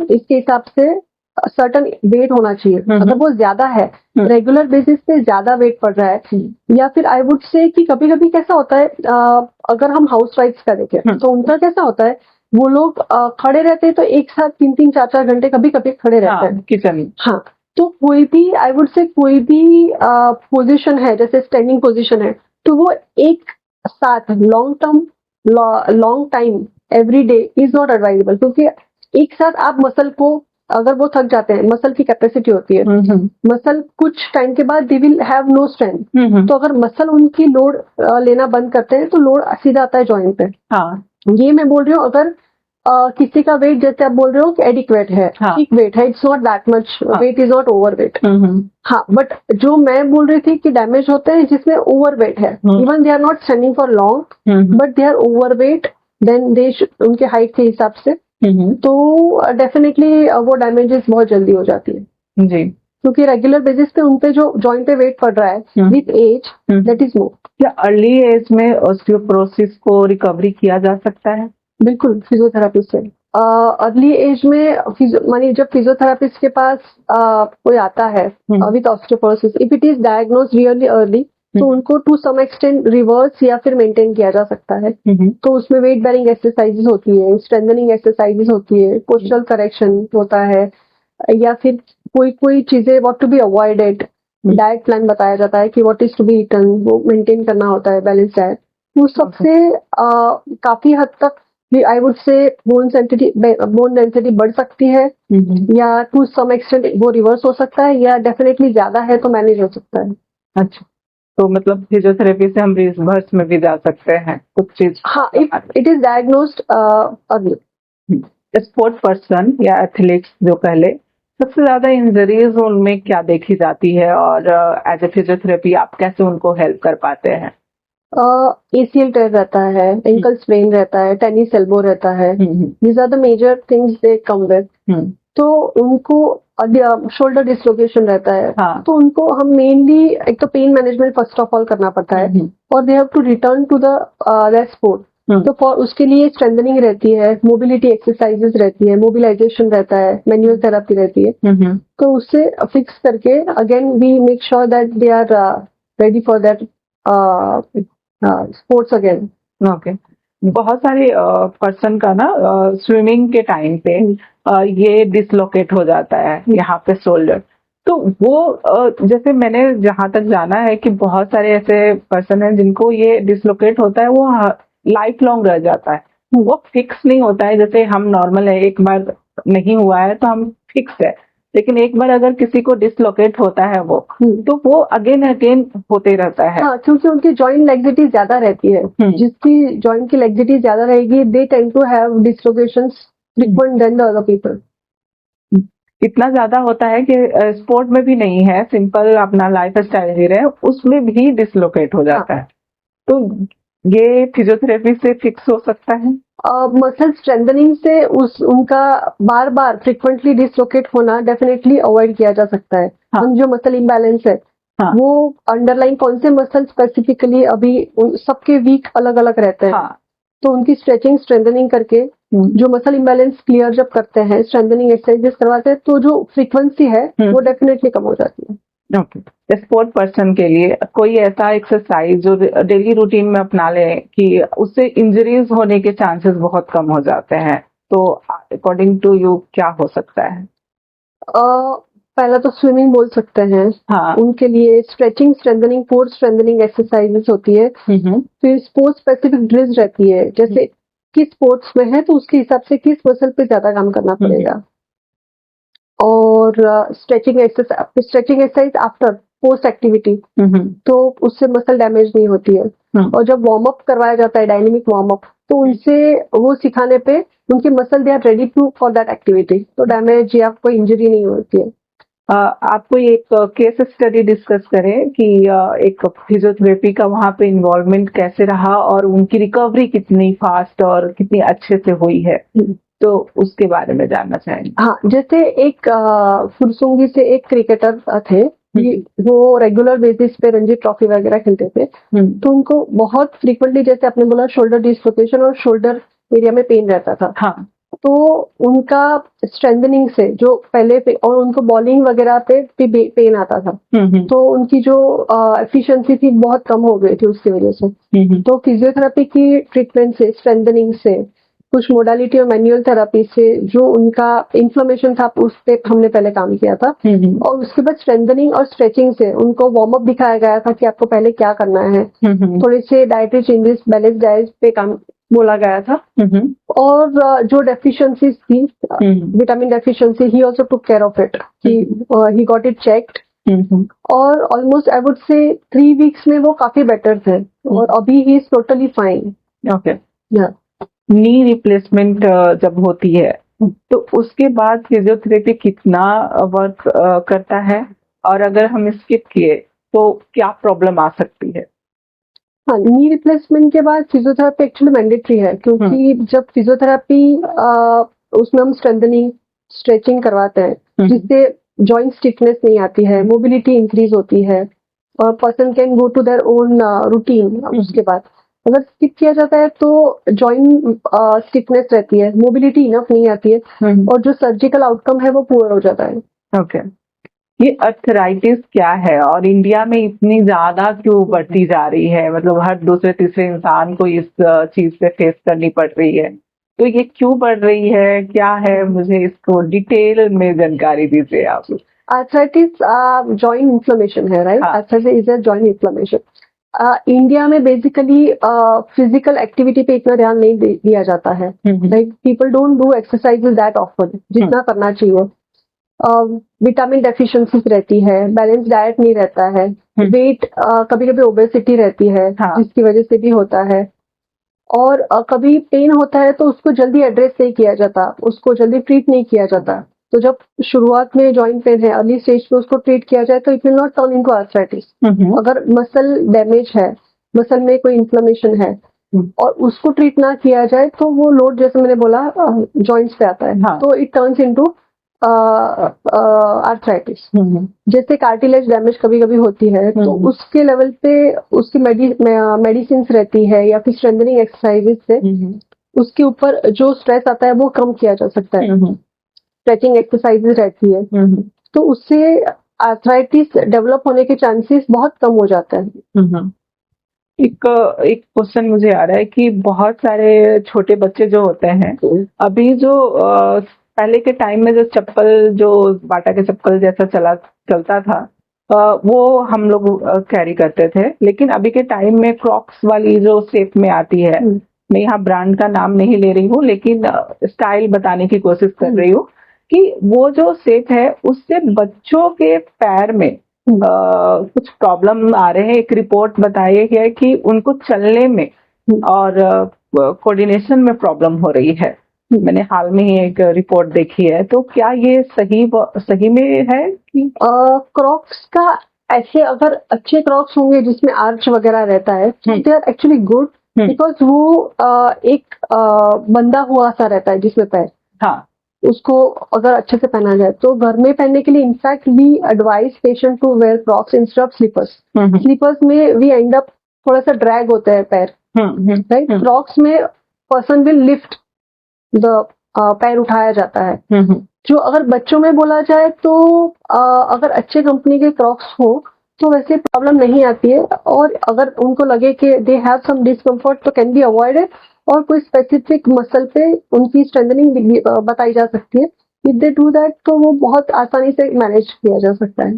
इसके हिसाब से सर्टन वेट होना चाहिए। अगर वो ज्यादा है, रेगुलर बेसिस पे ज्यादा वेट पड़ रहा है, या फिर आई वुड से कि कभी कभी कैसा होता है, अगर हम हाउस वाइफ्स का देखें तो उनका कैसा होता है, वो लोग खड़े रहते हैं तो एक साथ 3-3, 4-4 घंटे कभी कभी खड़े रहते हैं किचन में। हाँ, तो कोई भी, आई वुड से कोई भी पोजीशन है, जैसे स्टैंडिंग पोजीशन है, तो वो एक साथ long time every day is not advisable, क्योंकि एक साथ आप मसल को, अगर वो थक जाते हैं, मसल की कैपेसिटी होती है, मसल कुछ टाइम के बाद they will have no strength, तो अगर मसल उनकी लोड लेना बंद करते हैं तो लोड सीधा आता है जॉइंट पे। हाँ, ये मैं बोल रही हूँ, अगर किसी का वेट, जैसे आप बोल रहे हो कि एडिक्वेट है, ठीक वेट है, it's not that much, weight is not over weight. हाँ, बट जो मैं बोल रही थी कि डैमेज होते हैं जिसमें ओवर वेट है, even they are not standing for long, but they are over weight, then they उनके हाइट के हिसाब से, तो डेफिनेटली वो डैमेजेस बहुत जल्दी हो जाती है जी, क्योंकि रेगुलर बेसिस पे उनपे जो जॉइंट पे वेट पड़ रहा है with age, that is more. क्या अर्ली एज में ऑस्टियोपोरोसिस को रिकवरी किया जा सकता है? बिल्कुल, फिजियोथेरापी से अर्ली एज में, मानिए जब फिजियोथेरापिस्ट के पास कोई आता है with osteoporosis, if it is diagnose really early, तो उनको टू सम एक्सटेंट रिवर्स या फिर मेंटेन किया जा सकता है। तो उसमें वेट बेरिंग एक्सरसाइजेस होती है, स्ट्रेंथनिंग एक्सरसाइजेस होती है, पोस्चरल करेक्शन होता है, या फिर कोई चीजें what to be avoided, diet plan बताया जाता है कि what is to be eaten, वो मेंटेन करना होता है, बैलेंस डाइट। वो सबसे काफी हद तक आई वुड से बोन डेंसिटी बढ़ सकती है, या टू सम एक्सटेंट वो रिवर्स हो सकता है, या डेफिनेटली ज्यादा है तो मैनेज हो सकता है। अच्छा, तो मतलब फिजियोथेरेपी से हम रिवर्स में भी जा सकते हैं कुछ चीज। हाँ, it is diagnosed early. Sport person या एथलीट्स जो पहले सबसे ज्यादा इंजरीज उनमें क्या देखी जाती है, और एज ए फिजियोथेरेपी आप कैसे उनको हेल्प कर पाते हैं? ACL टेयर रहता है, एंकल स्प्रेन रहता है, टेनिस एल्बो रहता है, these are the major things they come with. तो उनको शोल्डर डिसलोकेशन रहता है, हाँ. तो उनको हम मेनली एक तो pain management first of all करना पड़ता है, और they have to return to the sport. तो फॉर उसके लिए स्ट्रेंथनिंग रहती है, मोबिलिटी एक्सरसाइजेस रहती है, मोबिलाइजेशन रहता है, मैनुअल थेरेपी रहती है। तो उससे फिक्स करके again we make sure that they are ready for that sports again. Okay. बहुत सारे पर्सन का ना स्विमिंग के टाइम पे ये डिसलोकेट हो जाता है यहाँ पे शोल्डर। तो वो जैसे मैंने जहां तक जाना है कि बहुत सारे ऐसे पर्सन हैं जिनको ये डिसलोकेट होता है, वो लाइफ लॉन्ग रह जाता है, वो फिक्स नहीं होता है। जैसे हम नॉर्मल है, एक बार नहीं हुआ है तो हम फिक्स है, लेकिन एक बार अगर किसी को डिसलोकेट होता है वो तो वो अगेन होते रहता है। हाँ, क्योंकि उनकी जॉइंट लेग्जिटी ज्यादा रहती है। जिसकी जॉइंट की लेग्जिटी ज्यादा रहेगी, they tend to have dislocations frequent than the other people. इतना ज्यादा होता है कि स्पोर्ट में भी नहीं है, सिंपल अपना लाइफ स्टाइल जी रहे उसमें भी डिसलोकेट हो जाता है। तो ये फिजियोथेरेपी से फिक्स हो सकता है? मसल स्ट्रेंथनिंग से उनका बार बार फ्रिक्वेंटली डिसलोकेट होना डेफिनेटली अवॉइड किया जा सकता है। हम जो मसल इम्बैलेंस है, वो अंडरलाइन कौन से मसल स्पेसिफिकली अभी सबके वीक अलग अलग रहते हैं। तो उनकी स्ट्रेचिंग स्ट्रेंथनिंग करके जो मसल इम्बैलेंस क्लियर जब करते हैं, स्ट्रेंथनिंग एक्सरसाइजेस करवाते हैं, तो जो फ्रीक्वेंसी है वो डेफिनेटली कम हो जाती है। ओके। स्पोर्ट पर्सन के लिए कोई ऐसा एक्सरसाइज जो डेली रूटीन में अपना ले कि उससे इंजरीज होने के चांसेस बहुत कम हो जाते हैं, तो अकॉर्डिंग टू यू क्या हो सकता है? पहला तो स्विमिंग बोल सकते हैं। उनके लिए stretching strengthening core strengthening exercises होती है। फिर स्पोर्ट्स स्पेसिफिक ड्रिल्स रहती है, जैसे किस स्पोर्ट्स में है तो उसके हिसाब से किस मसल पे ज्यादा काम करना पड़ेगा। और stretching exercise after post activity, तो उससे मसल डैमेज नहीं होती है। और जब वार्म अप करवाया जाता है, डायनेमिक वार्म अप, तो उनसे वो सिखाने पे उनके muscle they are ready to for that activity, तो डैमेज या कोई इंजरी नहीं होती है। आपको एक केस स्टडी डिस्कस करें कि एक फिजियोथेरेपी का वहाँ पे इन्वॉल्वमेंट कैसे रहा और उनकी रिकवरी कितनी फास्ट और कितनी अच्छे से हुई है, तो उसके बारे में जानना चाहेंगे। हाँ, जैसे एक फुरसुंगी से एक क्रिकेटर थे, वो रेगुलर बेसिस पे रणजी ट्रॉफी वगैरह खेलते थे। तो उनको बहुत फ्रीक्वेंटली, जैसे आपने बोला, शोल्डर डिसलोकेशन और शोल्डर एरिया में पेन रहता था। तो उनका स्ट्रेंथनिंग से जो पहले पे, और उनको बॉलिंग वगैरह पे पेन आता था, तो उनकी जो एफिशिएंसी थी बहुत कम हो गई थी उसकी वजह से। तो फिजियोथेरेपी की ट्रीटमेंट से, स्ट्रेंथनिंग से, कुछ मोडालिटी और मैनुअल थेरेपी से जो उनका इन्फ्लेमेशन था उस पे हमने पहले काम किया था। और उसके बाद स्ट्रेंथनिंग और स्ट्रेचिंग से उनको वार्म अप दिखाया गया था कि आपको पहले क्या करना है। थोड़े से डाइटरी चेंजेस, बैलेंस डाइट पे काम बोला गया था। और जो डेफिशिएंसीज थी, vitamin deficiency, he also took care of it, he got it checked. और almost I would say 3 weeks में वो काफी बेटर थे, और अभी he is totally fine. Okay. Knee replacement जब होती है तो उसके बाद फिजियोथेरेपी कितना वर्क करता है, और अगर हम स्किप किए तो क्या प्रॉब्लम आ सकती है? हाँ, नी रिप्लेसमेंट के बाद फिजियोथेरेपी एक्चुअली मैंडेटरी है, क्योंकि जब फिजियोथेरेपी उसमें हम स्ट्रेंथनिंग स्ट्रेचिंग करवाते हैं, जिससे जॉइंट स्टिफनेस नहीं आती है, मोबिलिटी इंक्रीज होती है, और person can go to their own routine. उसके बाद अगर स्किप किया जाता है तो जॉइंट स्टिफनेस रहती है, मोबिलिटी इनफ नहीं आती है, और जो सर्जिकल आउटकम है वो पुअर हो जाता है। ओके। ये अर्थराइटिस क्या है और इंडिया में इतनी ज्यादा क्यों बढ़ती जा रही है? मतलब हर दूसरे तीसरे इंसान को इस चीज से फेस करनी पड़ रही है, तो ये क्यों बढ़ रही है, क्या है? मुझे इसको डिटेल में जानकारी दीजिए आप। अर्थराइटिस जॉइंट इन्फ्लेमेशन है, right? Arthritis is a joint inflammation. India में बेसिकली फिजिकल एक्टिविटी पे इतना ध्यान नहीं दिया जाता है। Like people don't do exercise that often, जितना करना चाहिए। विटामिन डेफिशिएंसीज रहती है, बैलेंस डाइट नहीं रहता है, वेट कभी कभी ओबेसिटी रहती है, जिसकी वजह से भी होता है, और कभी पेन होता है तो उसको जल्दी एड्रेस नहीं किया जाता, उसको जल्दी ट्रीट नहीं किया जाता। तो जब शुरुआत में जॉइंट पेन है, अर्ली स्टेज पे उसको ट्रीट किया जाए तो it will not turn into arthritis. अगर मसल डैमेज है, मसल में कोई इन्फ्लेमेशन है और उसको ट्रीट ना किया जाए तो वो लोड, जैसे मैंने बोला, जॉइंट्स पे आता है, तो इट टर्न्स इनटू आर्थराइटिस। जैसे कार्टिलेज डैमेज कभी कभी होती है तो उसके लेवल पे उसकी मेडिसिन रहती है या फिर स्ट्रेंथनिंग एक्सरसाइजेज से उसके ऊपर जो स्ट्रेस आता है वो कम किया जा सकता है। स्ट्रेचिंग एक्सरसाइजेज रहती है, तो उससे आर्थराइटिस डेवलप होने के चांसेस बहुत कम हो जाते हैं। एक क्वेश्चन मुझे आ रहा है कि बहुत सारे छोटे बच्चे जो होते हैं, अभी जो पहले के टाइम में जो चप्पल, जो बाटा के चप्पल जैसा चलता था, वो हम लोग कैरी करते थे, लेकिन अभी के टाइम में क्रॉक्स वाली जो शेप में आती है, मैं यहाँ ब्रांड का नाम नहीं ले रही हूँ लेकिन स्टाइल बताने की कोशिश कर रही हूँ कि वो जो शेप है उससे बच्चों के पैर में कुछ प्रॉब्लम आ रहे हैं। एक रिपोर्ट बताई है कि उनको चलने में और कोऑर्डिनेशन में प्रॉब्लम हो रही है। मैंने हाल में ही एक रिपोर्ट देखी है, तो क्या ये सही में है कि क्रॉक्स का, ऐसे अगर अच्छे क्रॉक्स होंगे जिसमें आर्च वगैरह रहता है, they are actually good, because वो एक बंधा हुआ सा रहता है जिसमें पैर, उसको अगर अच्छे से पहना जाए तो घर में पहनने के लिए in fact we advise patient to wear crocs instead of slippers. Slippers में वी एंड अप थोड़ा सा ड्रैग होता है पैर, राइट। क्रॉक्स में पर्सन विल लिफ्ट द पैर उठाया जाता है। जो अगर बच्चों में बोला जाए तो अगर अच्छे कंपनी के क्रॉक्स हो तो वैसे प्रॉब्लम नहीं आती है, और अगर उनको लगे कि दे हैव सम डिस्कम्फर्ट तो कैन बी अवॉइडेड, और कोई स्पेसिफिक मसल पे उनकी स्ट्रेंथनिंग बताई जा सकती है। इफ दे डू दैट तो वो बहुत आसानी से मैनेज किया जा सकता है।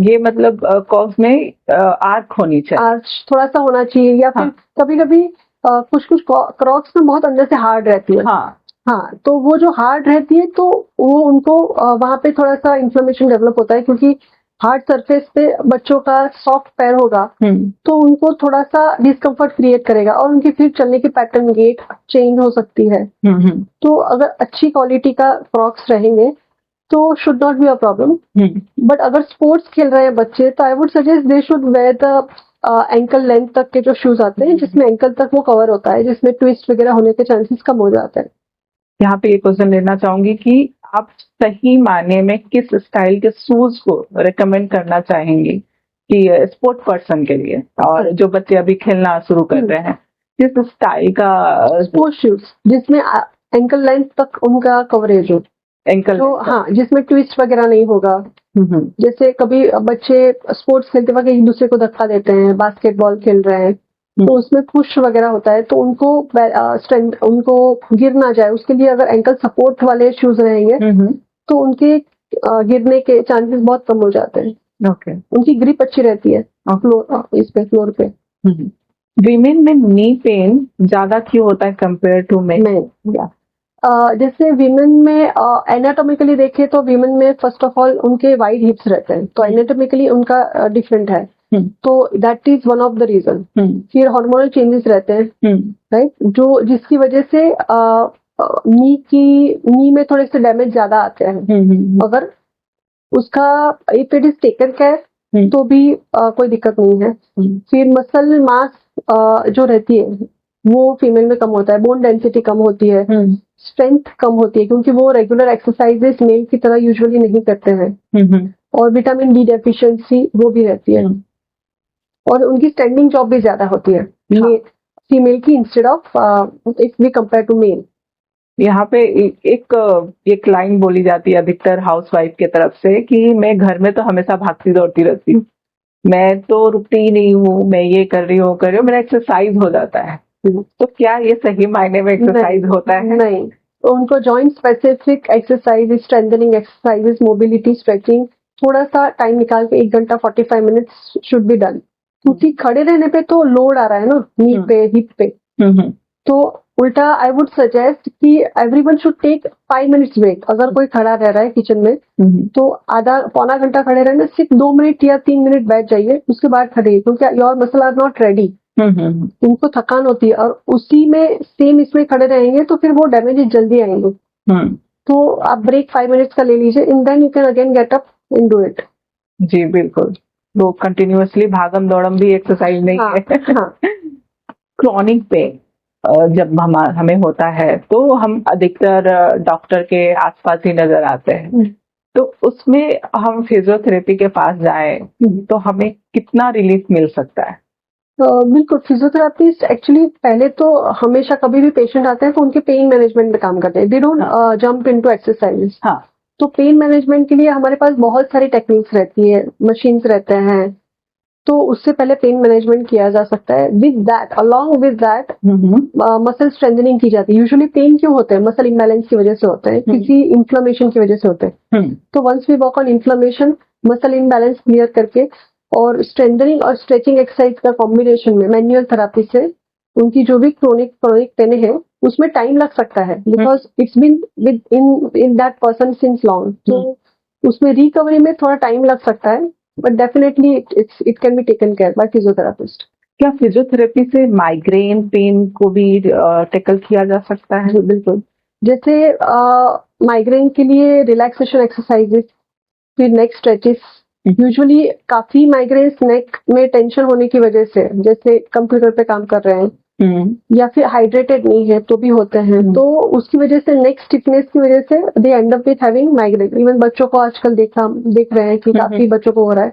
ये मतलब क्रॉक्स में आर्क होनी चाहिए, आर्च थोड़ा सा होना चाहिए, या फिर कभी कभी कुछ क्रॉक्स में बहुत अंदर से हार्ड रहती है। तो वो जो हार्ड रहती है तो वो उनको वहां पे थोड़ा सा इन्फ्लेमेशन डेवलप होता है, क्योंकि हार्ड सरफेस पे बच्चों का सॉफ्ट पैर होगा तो उनको थोड़ा सा डिस्कम्फर्ट क्रिएट करेगा और उनकी फिर चलने की पैटर्न, गेट चेंज हो सकती है। तो अगर अच्छी क्वालिटी का क्रॉक्स रहेंगे तो should not be a problem. But अगर स्पोर्ट्स खेल रहे हैं बच्चे तो I would suggest they should wear the ankle length तक के जो शूज आते हैं जिसमें एंकल तक वो कवर होता है, जिसमें ट्विस्ट वगैरह होने के चांसेस कम हो जाते हैं। यहाँ पे ये क्वेश्चन लेना चाहूंगी कि आप सही मायने में किस स्टाइल के शूज को रेकमेंड करना चाहेंगी कि स्पोर्ट पर्सन के लिए, और जो बच्चे अभी खेलना शुरू कर रहे हैं, किस स्टाइल का स्पोर्ट शूज जिसमें एंकल लेंथ तक उनका कवरेज हो, एंकल तो जिसमें ट्विस्ट वगैरह नहीं होगा। जैसे कभी बच्चे स्पोर्ट्स खेलते वक्त एक दूसरे को धक्का देते हैं, बास्केटबॉल खेल रहे हैं तो उसमें पुश वगैरह होता है, तो उनको गिर ना जाए उसके लिए अगर एंकल सपोर्ट वाले शूज रहेंगे तो उनके गिरने के चांसेस बहुत कम हो जाते हैं। उनकी ग्रिप अच्छी रहती है फ्लोर पे। वीमेन में नी पेन ज्यादा क्यों होता है कंपेयर टू मेन? जैसे वीमेन में एनाटॉमिकली देखें तो वीमेन में फर्स्ट ऑफ ऑल उनके वाइड हिप्स रहते हैं, तो एनाटॉमिकली उनका डिफरेंट है, तो that is one of the reason. फिर हार्मोनल चेंजेस रहते हैं, राइट, जो जिसकी वजह से नी में थोड़े से डैमेज ज्यादा आते हैं। अगर उसका if it is taken care तो भी कोई दिक्कत नहीं है। फिर मसल मास जो रहती है वो फीमेल में कम होता है, बोन डेंसिटी कम होती है, स्ट्रेंथ कम होती है क्योंकि वो रेगुलर एक्सरसाइजेस मेल की तरह यूजुअली नहीं करते हैं, और विटामिन डी डेफिशिएंसी वो भी रहती है, और उनकी स्टैंडिंग जॉब भी ज्यादा होती है फीमेल की instead of if we compare to male. यहाँ पे एक लाइन बोली जाती है अधिकतर हाउसवाइफ के तरफ से कि मैं घर में तो हमेशा भागती दौड़ती रहती हूँ, मैं तो रुकती ही नहीं हूँ, मैं ये कर रही हूँ मेरा एक्सरसाइज हो जाता है। तो क्या ये सही मायने में एक्सरसाइज होता है? नहीं, तो उनको joint specific exercise, strengthening exercises, mobility, stretching थोड़ा सा टाइम निकाल के 1 घंटा 45 मिनट्स शुड बी डन, क्योंकि खड़े रहने पे तो लोड आ रहा है ना नी पे, हिप पे, तो उल्टा आई वुड सजेस्ट कि everyone should take 5 minutes break. अगर कोई खड़ा रह रहा है किचन में तो आधा पौना घंटा खड़े रहना, सिर्फ 2 मिनट या 3 मिनट बैठ जाइए, उसके बाद खड़े, क्योंकि your muscle are not ready. उनको थकान होती है और उसी में सेम इसमें खड़े रहेंगे तो फिर वो डैमेजेस जल्दी आएंगे। तो आप ब्रेक 5 मिनट्स का ले लीजिए, and then you can again get up and do it. जी बिल्कुल, वो कंटिन्यूअसली भागम दौड़म भी एक्सरसाइज नहीं है। क्रॉनिक पेन जब हमें होता है तो हम अधिकतर डॉक्टर के आसपास ही नजर आते हैं, तो उसमें हम फिजियोथेरेपी के पास जाएं तो हमें कितना रिलीफ मिल सकता है? बिल्कुल, फिजियोथेरापिस्ट एक्चुअली पहले तो हमेशा कभी भी पेशेंट आते हैं तो उनके पेन मैनेजमेंट में काम करते हैं। They don't jump into exercise. तो पेन मैनेजमेंट के लिए हमारे पास बहुत सारी टेक्निक्स रहती है, मशीन्स रहते हैं, तो उससे पहले पेन मैनेजमेंट किया जा सकता है। With that, along with that muscle strengthening की जाती है। यूजुअली पेन क्यों होते हैं? मसल इम्बैलेंस की वजह से होते हैं, किसी इन्फ्लेमेशन की वजह से होते हैं। तो once we work on inflammation, muscle imbalance clear करके और स्ट्रेंथनिंग और स्ट्रेचिंग एक्सरसाइज का कॉम्बिनेशन में मैनुअल थेरापी से उनकी जो भी क्रोनिक पेन है उसमें टाइम लग सकता है, because it's been within that person since long. तो उसमें रिकवरी में थोड़ा टाइम लग सकता है, but definitely it can be taken care by physiotherapist. क्या फिजियोथेरेपी से माइग्रेन पेन को भी टैकल किया जा सकता है? बिल्कुल, जैसे माइग्रेन के लिए रिलैक्सेशन एक्सरसाइजेस, फिर नेक स्ट्रेचेस। यूजुअली काफी माइग्रेन्स नेक में टेंशन होने की वजह से, जैसे कंप्यूटर पे काम कर रहे हैं या फिर हाइड्रेटेड नहीं है तो भी होते हैं, तो उसकी वजह से नेक स्टिफनेस की वजह से they end up with having migraine. Even बच्चों को आजकल देख रहे हैं कि काफी बच्चों को हो रहा है।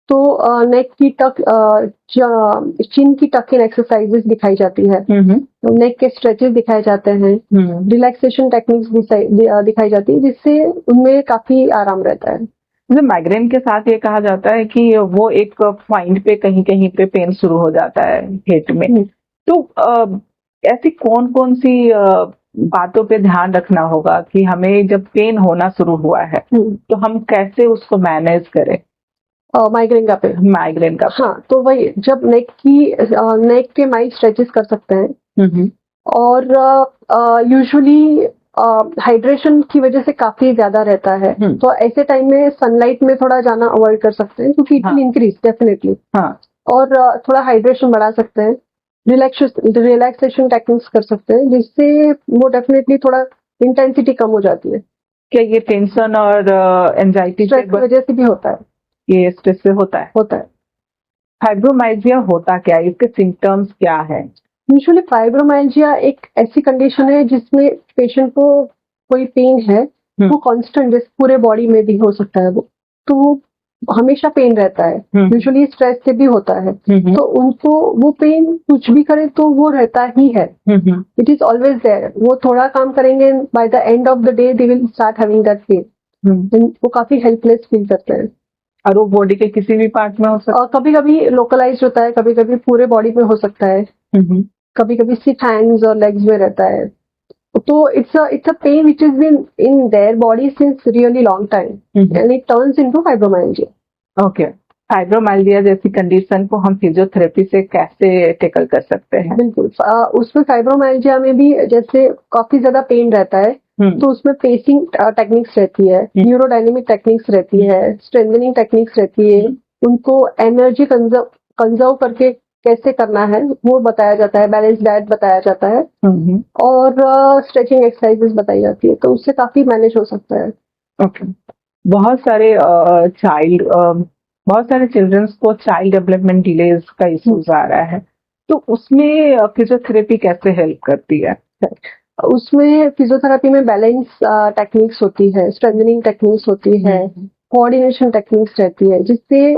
तो नेक की चिन की टक इन एक्सरसाइजेस दिखाई जाती है, नेक के स्ट्रेचेस दिखाए जाते हैं, रिलैक्सेशन टेक्निक्स दिखाई जाती है, जिससे उनमें काफी आराम रहता है। माइग्रेन के साथ ये कहा जाता है कि वो एक पॉइंट पे कहीं पे पेन शुरू हो जाता है हेड में। तो ऐसी कौन कौन सी बातों पे ध्यान रखना होगा कि हमें जब पेन होना शुरू हुआ है तो हम कैसे उसको मैनेज करें? माइग्रेन का हाँ, तो वही जब नेक के माइल्ड स्ट्रेचेस कर सकते हैं, और यूजुअली हाइड्रेशन की वजह से काफी ज्यादा रहता है, तो ऐसे टाइम में सनलाइट में थोड़ा जाना अवॉइड कर सकते हैं, क्योंकि इट विल इंक्रीज डेफिनेटली। और थोड़ा हाइड्रेशन बढ़ा सकते हैं, रिलैक्सेशन टेक्निक्स कर सकते हैं, जिससे वो डेफिनेटली थोड़ा इंटेंसिटी कम हो जाती है। क्या ये टेंशन और एंजाइटी की वजह से भी होता है? ये स्ट्रेस से होता है। फाइब्रोमाइल्जिया होता क्या है? इसके सिम्टम्स क्या है? यूजुअली फाइब्रोमाइल्जिया एक ऐसी कंडीशन है जिसमें पेशेंट को कोई पेन है वो कांस्टेंट, जैसे पूरे बॉडी में भी हो सकता है, तो हमेशा पेन रहता है। यूजुअली स्ट्रेस से भी होता है, तो उनको वो पेन कुछ भी करे तो वो रहता ही है। It is always there. वो थोड़ा काम करेंगे, by the end of the day they will start having that pain. वो काफी हेल्पलेस फील करते हैं। और वो बॉडी के किसी भी पार्ट में हो सकता है? कभी कभी लोकलाइज होता है, कभी कभी पूरे बॉडी में हो सकता है, कभी कभी सिर्फ हैंड्स और लेग्स में रहता है। तो it's a pain which is been in their body since really long time and it turns into fibromyalgia. Okay, fibromyalgia जैसी कंडीशन को हम फिजियोथेरेपी से कैसे टैकल कर सकते हैं? बिल्कुल, उसमें फाइब्रोमाइल्जिया में भी जैसे काफी ज्यादा पेन रहता है, तो उसमें पेसिंग टेक्निक्स रहती है, न्यूरोडायनेमिक टेक्निक्स रहती है, स्ट्रेंथनिंग टेक्निक्स रहती है। उनको एनर्जी कंजर्व करके कैसे करना है वो बताया जाता है, बैलेंस डाइट बताया जाता है, और स्ट्रेचिंग एक्सरसाइजेस बताई जाती है, तो उससे काफी मैनेज हो सकता है। ओके, बहुत सारे चिल्ड्रंस को चाइल्ड डेवलपमेंट डिलेज का इश्यूज आ रहा है, तो उसमें फिजियोथेरेपी कैसे हेल्प करती है? उसमें फिजियोथेरेपी में बैलेंस टेक्निक्स होती है, स्ट्रेंथनिंग टेक्निक्स होती है, कोऑर्डिनेशन टेक्निक्स रहती है, जिससे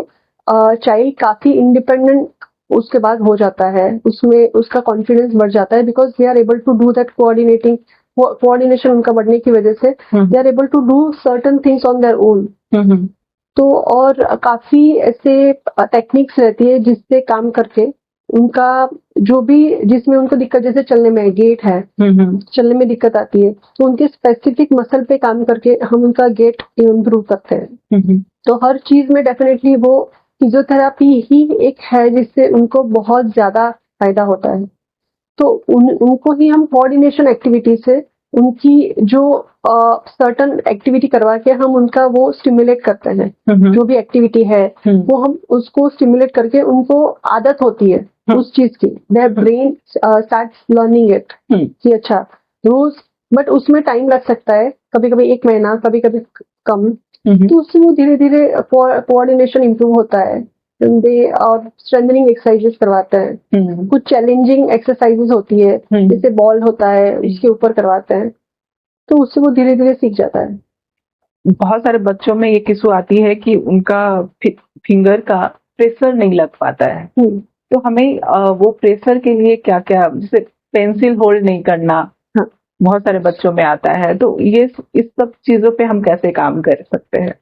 चाइल्ड काफी इंडिपेंडेंट उसके बाद हो जाता है। उसमें उसका कॉन्फिडेंस बढ़ जाता है, because they are able to do that coordination उनका बढ़ने की वजह से they are able to do certain things on their own. तो और काफी ऐसे टेक्निक्स रहती है जिससे काम करके उनका जो भी जिसमें उनको दिक्कत, जैसे चलने में गेट है, चलने में दिक्कत आती है, तो उनके स्पेसिफिक मसल पे काम करके हम उनका गेट इम्प्रूव करते हैं। तो हर चीज में डेफिनेटली वो फिजियोथेरापी ही एक है जिससे उनको बहुत ज्यादा फायदा होता है। तो उनको ही हम कोऑर्डिनेशन एक्टिविटी से उनकी जो सर्टन एक्टिविटी करवा के हम उनका वो स्टिमुलेट करते हैं, जो भी एक्टिविटी है वो हम उसको स्टिमुलेट करके उनको आदत होती है उस चीज की, their brain starts learning it कि अच्छा रोज, बट उसमें टाइम लग सकता है, कभी कभी 1 महीना, कभी कभी कम, तो उससे वो धीरे धीरे कोऑर्डिनेशन इम्प्रूव होता है। दे और स्ट्रेंथनिंग एक्सरसाइजेस करवाते हैं, कुछ चैलेंजिंग एक्सरसाइजेस होती है, जैसे बॉल होता है उसके ऊपर करवाते हैं, तो उससे वो धीरे धीरे सीख जाता है। बहुत सारे बच्चों में ये किस्सू आती है कि उनका फिंगर का प्रेशर नहीं लग पाता है, तो हमें वो प्रेशर के लिए क्या क्या, जैसे पेंसिल होल्ड नहीं करना, हाँ, बहुत सारे बच्चों में आता है, तो ये इस सब चीजों पे हम कैसे काम कर सकते हैं?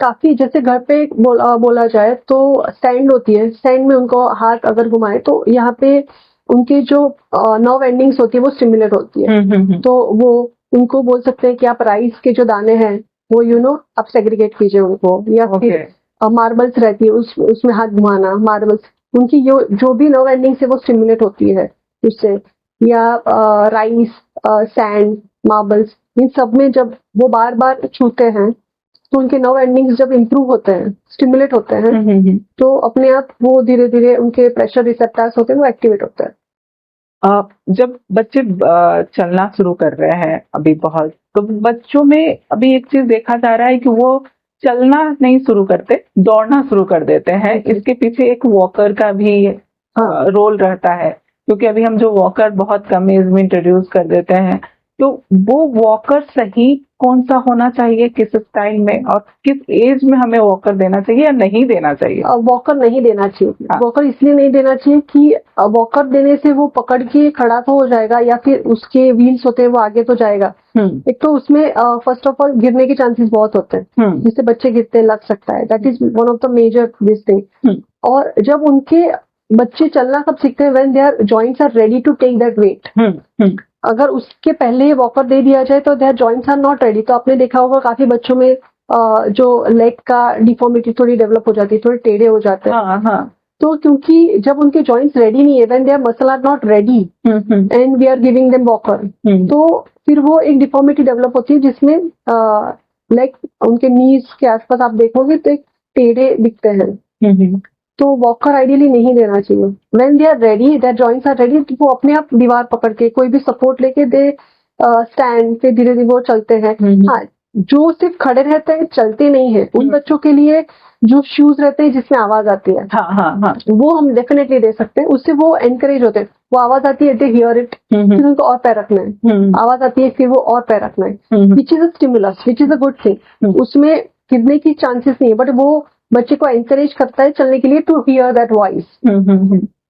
काफी, जैसे घर पे बोला जाए तो स्टैंड होती है, स्टैंड में उनको हाथ अगर घुमाए तो यहाँ पे उनके जो नर्व एंडिंग्स होती है वो स्टिमुलेट होती है, तो वो उनको बोल सकते हैं कि आप राइस के जो दाने हैं वो आप सेग्रीगेट कीजिए उनको, या फिर मार्बल्स रहती है उसमें हाथ घुमाना, मार्बल्स उनकी जो भी नर्व एंडिंग से वो स्टिमुलेट होती है उससे, या राइस, सैंड, मार्बल्स, इन सब में जब वो बार बार छूते हैं तो उनके नर्व एंडिंग्स जब इम्प्रूव होते हैं, स्टिमुलेट होते हैं, तो अपने आप वो धीरे धीरे उनके प्रेशर रिसेप्टर्स होते हैं वो एक्टिवेट होता है। जब बच्चे चलना शुरू कर रहे हैं अभी बहुत, तो बच्चों में अभी एक चीज देखा जा रहा है कि वो चलना नहीं शुरू करते, दौड़ना शुरू कर देते हैं। इसके पीछे एक वॉकर का भी रोल रहता है, क्योंकि अभी हम जो वॉकर बहुत कम एज में इंट्रोड्यूस कर देते हैं, तो वो वॉकर सही कौन सा होना चाहिए, किस स्टाइल में और किस एज में हमें वॉकर देना चाहिए या नहीं देना चाहिए? वॉकर नहीं देना चाहिए। वॉकर इसलिए नहीं देना चाहिए कि वॉकर देने से वो पकड़ के खड़ा तो हो जाएगा, या फिर उसके व्हील्स होते हैं वो आगे तो जाएगा। एक तो उसमें फर्स्ट ऑफ ऑल गिरने के चांसेस बहुत होते हैं, जिससे बच्चे गिरते लग सकता है, that is one of the major this thing. और जब उनके बच्चे चलना कब सीखते हैं, when their joints are ready to take that weight. अगर उसके पहले वॉकर दे दिया जाए तो their joints are not ready. तो आपने देखा होगा काफी बच्चों में जो लेग का डिफॉर्मिटी थोड़ी डेवलप हो जाती है, थोड़े टेढ़े हो जाते हैं। तो क्योंकि जब उनके जॉइंट्स रेडी नहीं है, when their muscle are not ready and we are giving them walker, तो फिर वो एक डिफॉर्मिटी डेवलप होती है जिसमें लेग उनके नीज के आसपास आप देखोगे तो एक टेढ़े दिखते हैं। तो वॉकर आइडियली नहीं देना चाहिए। When they are ready, their joints are ready, वो अपने आप दीवार पकड़ के कोई भी सपोर्ट लेके दे स्टैंड पे धीरे धीरे वो चलते हैं। हाँ, जो सिर्फ खड़े रहते हैं चलते नहीं है, उन बच्चों के लिए जो शूज रहते हैं जिसमें आवाज आती है, वो हम डेफिनेटली दे सकते हैं। उससे वो एनकरेज होते हैं, वो आवाज आती है, दे हियर इट, फिर उनको और पैर रखना है, आवाज आती है फिर वो और पैर रखना है, which is a stimulus, which is a good thing. उसमें गिरने की चांसेस नहीं है, बट वो बच्चे को एनकरेज करता है चलने के लिए, टू हियर दैट वॉइस।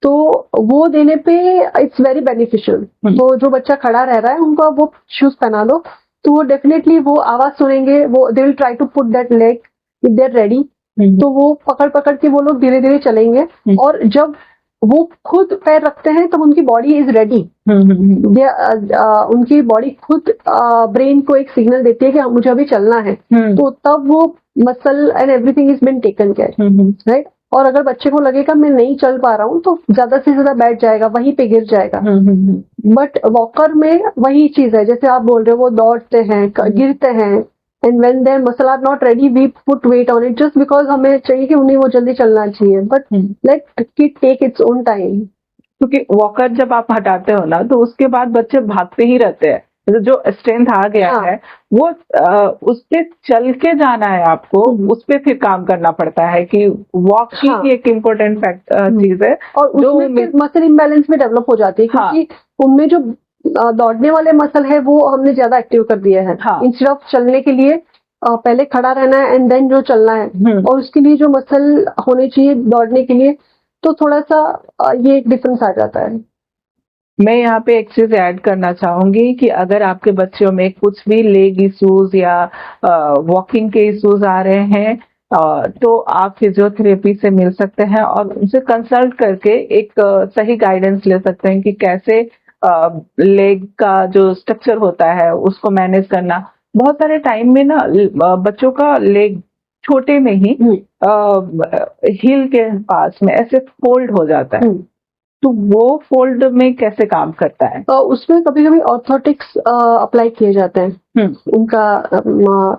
तो वो देने पे इट्स वेरी बेनिफिशियल। तो जो बच्चा खड़ा रह रहा है उनको वो शूज पहना दो, तो वो डेफिनेटली वो आवाज सुनेंगे, वो they will try to put that leg if they are ready. तो वो पकड़ पकड़ के वो लोग धीरे धीरे चलेंगे, और जब वो खुद पैर रखते हैं तब उनकी बॉडी इज रेडी। उनकी बॉडी खुद ब्रेन को एक सिग्नल देती है कि मुझे अभी चलना है, तो तब वो muscle and everything is been taken care, right. और अगर बच्चे को लगेगा मैं नहीं चल पा रहा हूँ तो ज्यादा से ज्यादा बैठ जाएगा, वहीं पे गिर जाएगा। बट वॉकर में वही चीज है, जैसे आप बोल रहे हो, वो दौड़ते हैं, गिरते हैं, and when their muscle are not ready we put weight on it, just because हमें चाहिए कि उन्हें वो जल्दी चलना चाहिए, but let kid take its own time. क्योंकि वॉकर जब आप हटाते हो ना, तो उसके बाद बच्चे भागते ही रहते हैं, जो स्ट्रेंथ आ गया है वो उस पे चल के जाना है आपको, उस पे फिर काम करना पड़ता है कि वॉकिंग एक इम्पोर्टेंट चीज है, और उसमें मसल इम्बैलेंस में डेवलप हो जाती है, क्योंकि उनमें जो दौड़ने वाले मसल है वो हमने ज्यादा एक्टिव कर दिया है। इंस्टेड ऑफ चलने के लिए पहले खड़ा रहना है एंड देन जो चलना है, और उसके लिए जो मसल होने चाहिए दौड़ने के लिए, तो थोड़ा सा ये एक डिफरेंस आ जाता है। मैं यहाँ पे एक चीज ऐड करना चाहूंगी कि अगर आपके बच्चों में कुछ भी लेग इश्यूज या वॉकिंग के इश्यूज आ रहे हैं, तो आप फिजियोथेरेपी से मिल सकते हैं और उनसे कंसल्ट करके एक सही गाइडेंस ले सकते हैं कि कैसे लेग का जो स्ट्रक्चर होता है उसको मैनेज करना। बहुत सारे टाइम में ना बच्चों का लेग छोटे में ही हिल के पास में ऐसे फोल्ड हो जाता है, तो वो फोल्ड में कैसे काम करता है? उसमें कभी कभी ऑर्थोटिक्स अप्लाई किए जाते हैं। उनका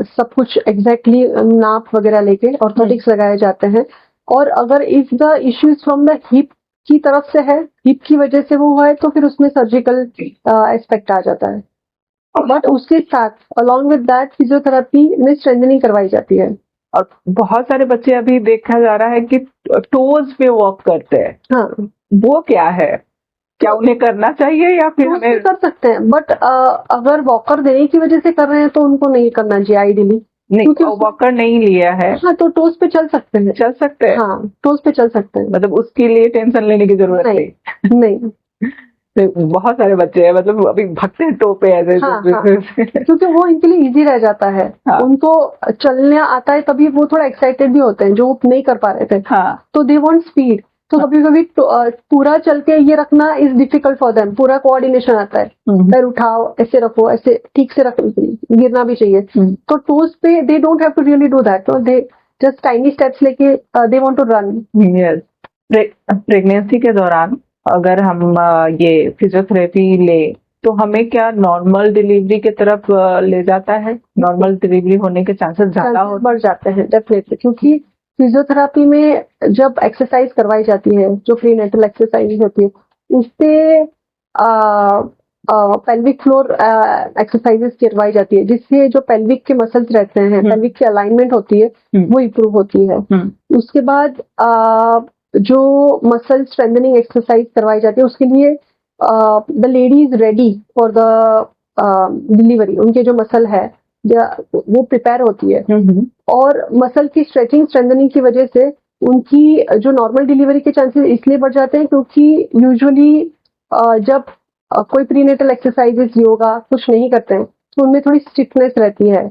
सब कुछ एग्जैक्टली नाप वगैरह लेके ऑर्थोटिक्स लगाए जाते हैं। और अगर if the issue is from the hip की तरफ से है, हिप की वजह से वो है, तो फिर उसमें सर्जिकल एस्पेक्ट आ जाता है। बट उसके साथ अलॉन्ग विद दैट फिजियोथेरेपी में स्ट्रेंथनिंग करवाई जाती है। और बहुत सारे बच्चे अभी देखा जा रहा है कि टोज पे वॉक करते हैं। हाँ, वो क्या है? क्या उन्हें करना चाहिए या फिर हमें? कर सकते हैं, बट अगर वॉकर देने की वजह से कर रहे हैं तो उनको नहीं करना चाहिए आइडियली। नहीं, वॉकर नहीं लिया है। हाँ, तो टोज पे चल सकते हैं। चल सकते हैं? हाँ, टोज पे चल सकते हैं। मतलब उसके लिए टेंशन लेने की जरूरत नहीं। तो बहुत सारे बच्चे हैं, मतलब अभी भगते हैं टो पे ऐसे। हाँ, क्योंकि वो इनके लिए इजी रह जाता है। हाँ, उनको चलने आता है, तभी वो थोड़ा एक्साइटेड भी होते हैं जो नहीं कर पा रहे थे। हाँ, तो दे वांट स्पीड। तो कभी कभी पूरा चल के ये रखना इज डिफिकल्ट फॉर देम। पूरा कोऑर्डिनेशन आता है, पैर उठाओ, ऐसे रखो, ऐसे ठीक से रखो, गिरना भी चाहिए। तो टोज पे they don't have to really do that. तो दे जस्ट टाइनी स्टेप्स लेके they want to run. Yes. Pregnancy के दौरान अगर हम ये फिजियोथेरेपी ले तो हमें क्या नॉर्मल डिलीवरी की तरफ ले जाता है? नॉर्मल डिलीवरी होने के चांसेस ज्यादा बढ़ जाते हैं डेफिनेटली, क्योंकि फिजियोथेरेपी में जब एक्सरसाइज करवाई जाती है, जो प्रीनेटल एक्सरसाइज होती है, उससे पेल्विक फ्लोर एक्सरसाइजेस करवाई जाती है, जिससे जो पेल्विक के मसल्स रहते हैं, पेल्विक की अलाइनमेंट होती है, वो इम्प्रूव होती है। उसके बाद जो मसल स्ट्रेंथनिंग एक्सरसाइज करवाई जाती है, उसके लिए the lady is ready for the delivery. उनके जो मसल है वो प्रिपेयर होती है। और मसल की स्ट्रेचिंग स्ट्रेंथनिंग की वजह से उनकी जो नॉर्मल डिलीवरी के चांसेस इसलिए बढ़ जाते हैं, क्योंकि यूजुअली जब कोई प्रीनेटल एक्सरसाइजेस, योगा कुछ नहीं करते हैं, तो उनमें थोड़ी स्टिफनेस रहती है।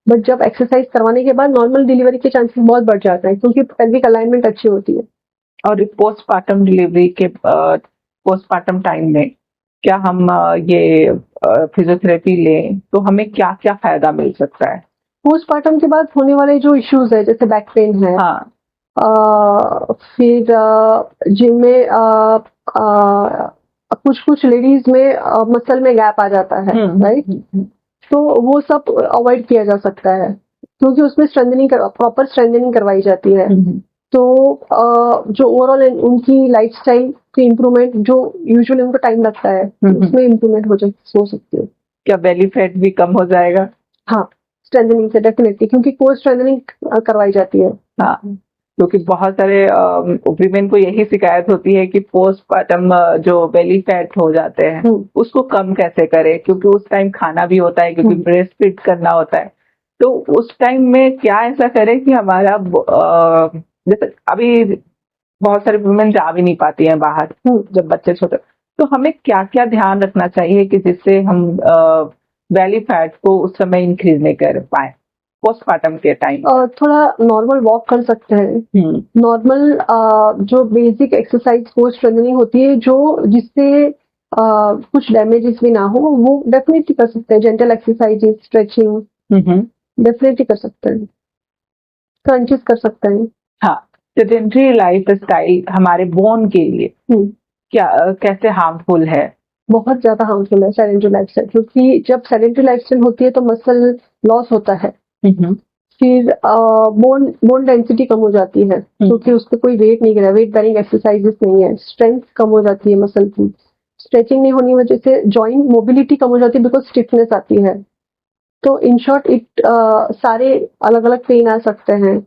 बट जब एक्सरसाइज करवाने के बाद नॉर्मल डिलीवरी के चांसेस बहुत बढ़ जाते हैं, क्योंकि पेल्विक अलाइनमेंट अच्छी होती है। और पोस्टमार्टम डिलीवरी के पोस्टमार्टम टाइम में क्या हम ये फिजियोथेरेपी लें तो हमें क्या क्या फायदा मिल सकता है? पोस्टमार्टम के बाद होने वाले जो इश्यूज है, जैसे बैक पेन है, हाँ, फिर जिम में कुछ लेडीज में मसल में गैप आ जाता है, राइट? तो वो सब अवॉइड किया जा सकता है, क्योंकि उसमें प्रॉपर स्ट्रेंथनिंग करवाई जाती है। तो जो ओवरऑल उनकी लाइफस्टाइल की इम्प्रूवमेंट, जो यूजुअली उनको टाइम लगता है, उसमें इम्प्रूवमेंट हो सकती है। क्या बेली फैट भी कम हो जाएगा? हाँ, स्ट्रेंथनिंग से डेफिनेटली, क्योंकि कोर स्ट्रेंथनिंग करवाई जाती है। हाँ, क्योंकि बहुत सारे वीमेन को यही शिकायत होती है कि पोस्टमार्टम जो बेली फैट हो जाते हैं, उसको कम कैसे करें, क्योंकि उस टाइम खाना भी होता है, क्योंकि ब्रेस्ट फीड करना होता है। तो उस टाइम में क्या ऐसा करें कि हमारा जैसे अभी बहुत सारे वुमेन जा भी नहीं पाती हैं बाहर जब बच्चे छोटे, तो हमें क्या क्या ध्यान रखना चाहिए कि जिससे हम बेली फैट को उस समय इंक्रीज नहीं कर पाए पोस्टमार्टम के टाइम? थोड़ा नॉर्मल वॉक कर सकते हैं। नॉर्मल जो बेसिक एक्सरसाइज पोस्ट स्ट्रेंथनिंग होती है, जो जिससे कुछ डैमेजेस भी ना हो, वो डेफिनेटली कर सकते हैं। जेंटल एक्सरसाइजेस, स्ट्रेचिंग डेफिनेटली कर सकते हैं। क्रंचेस कर सकते हैं। हाँ, सेडेंटरी लाइफ स्टाइल हमारे बोन के लिए क्या कैसे हार्मफुल है? बहुत ज्यादा हार्मफुल है सेडेंटरी लाइफस्टाइल, क्योंकि जब सेडेंटरी लाइफस्टाइल होती है तो मसल लॉस होता है। फिर बोन डेंसिटी कम हो जाती है, क्योंकि उस पर कोई वेट नहीं गिरा, वेट बेरिंग एक्सरसाइजेस नहीं है। स्ट्रेंथ कम हो जाती है मसल की। स्ट्रेचिंग नहीं होने की वजह से जॉइंट मोबिलिटी कम हो जाती है, बिकॉज स्टिफनेस आती है। तो इन शॉर्ट सारे अलग अलग पेन आ सकते हैं।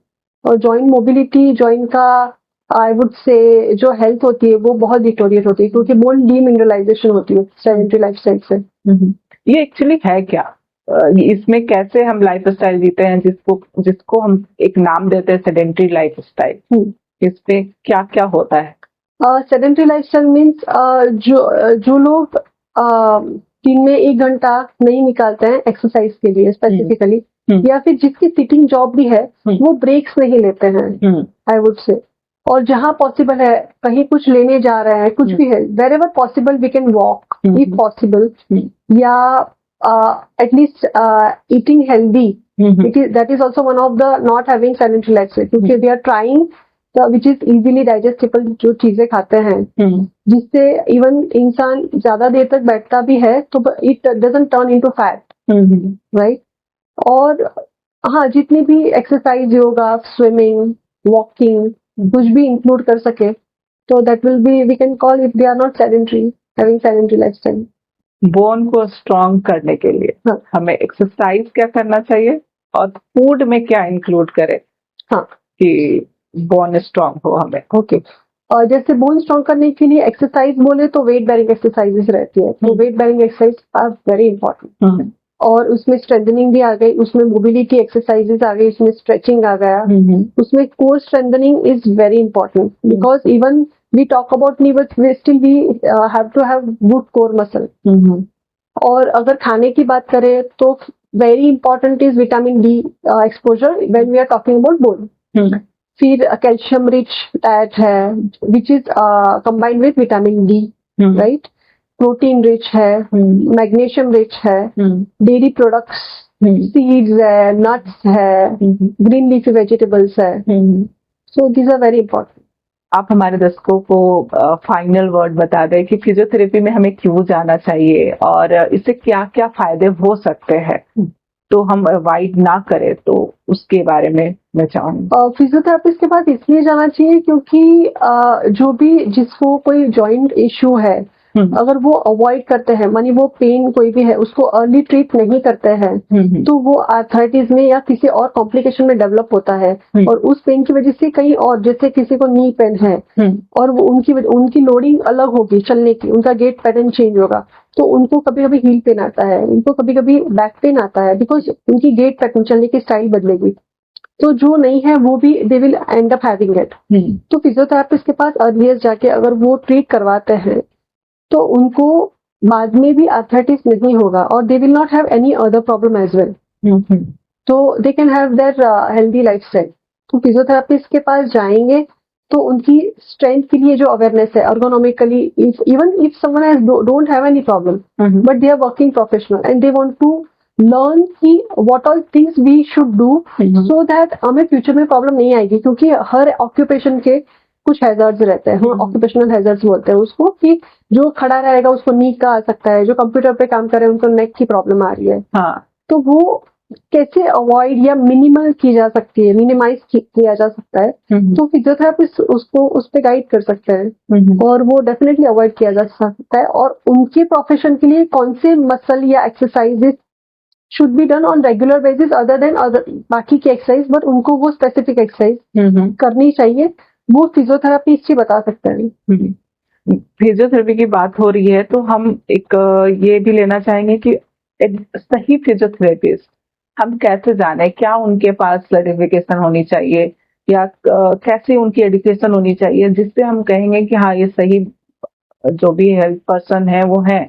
और जॉइंट मोबिलिटी, जॉइंट का आई वुड से जो हेल्थ होती है वो बहुत डिटोरिएट होती है, क्योंकि बोन डीमिनरलाइजेशन होती है सेडेंटरी लाइफस्टाइल से। ये एक्चुअली है क्या? इसमें कैसे हम लाइफ स्टाइल जीते हैं जिसको हम एक नाम देते हैं सेडेंटरी लाइफ स्टाइल? इसमें क्या क्या होता है? सेडेंटरी लाइफस्टाइल मीन्स जो लोग दिन में 1 घंटा नहीं निकालते हैं एक्सरसाइज के लिए स्पेसिफिकली, या फिर जिसकी सिटिंग जॉब भी है, वो ब्रेक्स नहीं लेते हैं आई वुड से। और जहाँ पॉसिबल है, कहीं कुछ लेने जा रहे हैं, कुछ भी है, wherever possible we can walk if possible, या at least eating healthy, that is also one of the not having sedentary lifestyle, क्योंकि दे आर ट्राइंग तो विच इज इजीली डाइजेस्टेबल जो चीजें खाते हैं, जिससे इवन इंसान ज्यादा देर तक बैठता भी है तो it doesn't turn into fat, right. और हाँ, जितनी भी एक्सरसाइज, योगा, स्विमिंग, वॉकिंग, कुछ भी इंक्लूड कर सके तो that will be, we can call if they are not sedentary, having sedentary lifestyle. Bone को स्ट्रॉन्ग करने के लिए हमें एक्सरसाइज क्या करना चाहिए और फूड में क्या इंक्लूड करें कि बोन स्ट्रॉन्ग हो हमें? ओके, और जैसे बोन स्ट्रॉन्ग करने के लिए एक्सरसाइज बोले तो वेट बेरिंग एक्सरसाइजेस रहती है, तो weight bearing exercise are very important. और उसमें स्ट्रेंथनिंग भी आ गई, उसमें मोबिलिटी एक्सरसाइजेस आ गई, उसमें स्ट्रेचिंग आ गया, उसमें core strengthening is very important because even we talk about knee but we still we have to have good core muscle. और अगर खाने की बात करें तो very important is vitamin D exposure when we are talking about bone. फिर calcium rich diet है which is combined with vitamin D, right. Protein rich है, मैग्नीशियम रिच है, डेयरी प्रोडक्ट्स, सीड्स है, नट्स है, ग्रीन लीफी वेजिटेबल्स है, so these are very important. आप हमारे दर्शकों को फाइनल वर्ड बता दें कि फिजियोथेरेपी में हमें क्यों जाना चाहिए और इससे क्या क्या फायदे हो सकते हैं, तो हम अवॉइड ना करें, तो उसके बारे में मैं चाहूँगी। फिजियोथेरेपिस्ट के पास इसलिए जाना चाहिए क्योंकि जो भी जिसको कोई जॉइंट इश्यू है, अगर वो अवॉइड करते हैं, मानी वो पेन कोई भी है उसको अर्ली ट्रीट नहीं करते हैं तो वो आर्थराइटिस में या किसी और कॉम्प्लिकेशन में डेवलप होता है और उस पेन की वजह से कहीं और, जैसे किसी को नी पेन है और वो उनकी लोडिंग अलग होगी चलने की, उनका गेट पैटर्न चेंज होगा, तो उनको कभी कभी हील पेन आता है, उनको कभी कभी बैक पेन आता है बिकॉज उनकी गेट पैटर्न, चलने की स्टाइल बदलेगी। तो जो नहीं है वो भी they will and up having it. तो फिजियोथेरेपिस्ट के पास अर्लियर जाके अगर वो ट्रीट करवाते हैं तो उनको बाद में भी आर्थराइटिस नहीं होगा और they will not have any other problem as well, तो they can have their healthy lifestyle. तो फिजियोथेरेपिस्ट के पास जाएंगे तो उनकी स्ट्रेंथ के लिए जो अवेयरनेस है ergonomically, even if someone has don't have any problem but they are working professional and they want to learn कि what all things we should do so that हमें फ्यूचर में प्रॉब्लम नहीं आएगी, क्योंकि हर ऑक्यूपेशन के कुछ hazards रहते हैं, हम ऑक्यूपेशनल हैजर्ड्स बोलते हैं उसको, कि जो खड़ा रहेगा उसको नी का आ सकता है, जो कंप्यूटर पे काम कर रहे हैं उनको नेक की प्रॉब्लम आ रही है, तो वो कैसे अवॉइड या मिनिमल की जा सकती है, मिनिमाइज किया जा सकता है, तो फिजियोथेरेपिस्ट उसको उस पर गाइड कर सकते हैं और वो डेफिनेटली अवॉइड किया जा सकता है। और उनके प्रोफेशन के लिए कौन से मसल या exercises should be done on regular basis other than बाकी की एक्सरसाइज, बट उनको वो स्पेसिफिक एक्सरसाइज करनी चाहिए, वो फिजियोथेरेपिस्ट ही बता सकते हैं। फिजियोथेरेपी की बात हो रही है तो हम एक ये भी लेना चाहेंगे कि एक सही फिजियोथेरेपिस्ट हम कैसे जाने, क्या उनके पास सर्टिफिकेशन होनी चाहिए या कैसे उनकी एजुकेशन होनी चाहिए जिससे हम कहेंगे कि हाँ ये सही जो भी हेल्थ पर्सन है वो है,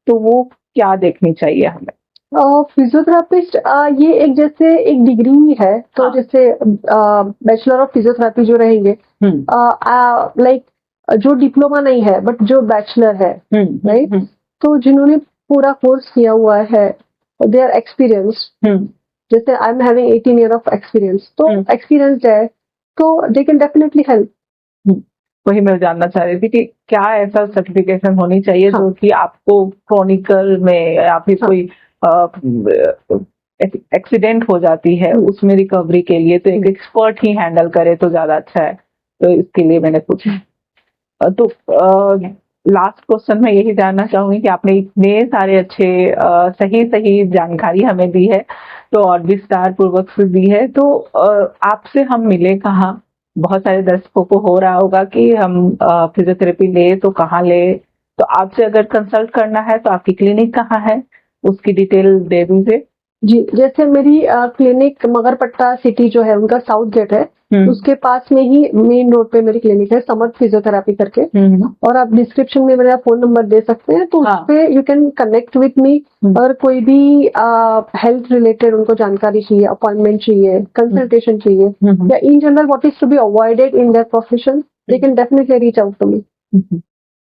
तो वो क्या देखनी चाहिए हमें? फिजियोथेरेपिस्ट ये एक जैसे एक डिग्री है, तो जैसे बैचलर ऑफ फिजियोथेरेपी जो रहेंगे, लाइक जो डिप्लोमा नहीं है बट जो बैचलर है, राइट, तो जिन्होंने पूरा कोर्स किया हुआ है, दे आर एक्सपीरियंस्ड, जैसे I am having 18 year of experience, तो एक्सपीरियंस्ड है तो दे कैन डेफिनेटली हेल्प। वही मैं जानना चाह रही थी कि क्या ऐसा सर्टिफिकेशन होनी चाहिए जो कि आपको क्रॉनिकल में या फिर कोई एक्सीडेंट हो जाती है उसमें रिकवरी के लिए तो एक एक्सपर्ट ही हैंडल करे तो ज्यादा अच्छा है, तो इसके लिए मैंने पूछा। तो लास्ट क्वेश्चन मैं यही जानना चाहूंगी कि आपने इतने सारे अच्छे सही जानकारी हमें दी है, तो और विस्तार पूर्वक से दी है, तो आपसे हम मिले कहाँ? बहुत सारे दर्शकों को हो रहा होगा कि हम फिजियोथेरेपी ले तो कहाँ ले, तो आपसे अगर कंसल्ट करना है तो आपकी क्लिनिक कहाँ है उसकी डिटेल दे दीजिए। जी, जैसे मेरी क्लिनिक मगरपट्टा सिटी जो है उनका साउथ गेट है, उसके पास में ही मेन रोड पे मेरी क्लिनिक है, समर्थ फिजियोथेरेपी करके, और आप डिस्क्रिप्शन में मेरा फोन नंबर दे सकते हैं, तो उस पे you can connect with me. और कोई भी हेल्थ रिलेटेड उनको जानकारी चाहिए, अपॉइंटमेंट चाहिए, कंसल्टेशन चाहिए, या in general what is to be avoided in that profession, they can definitely reach out to me.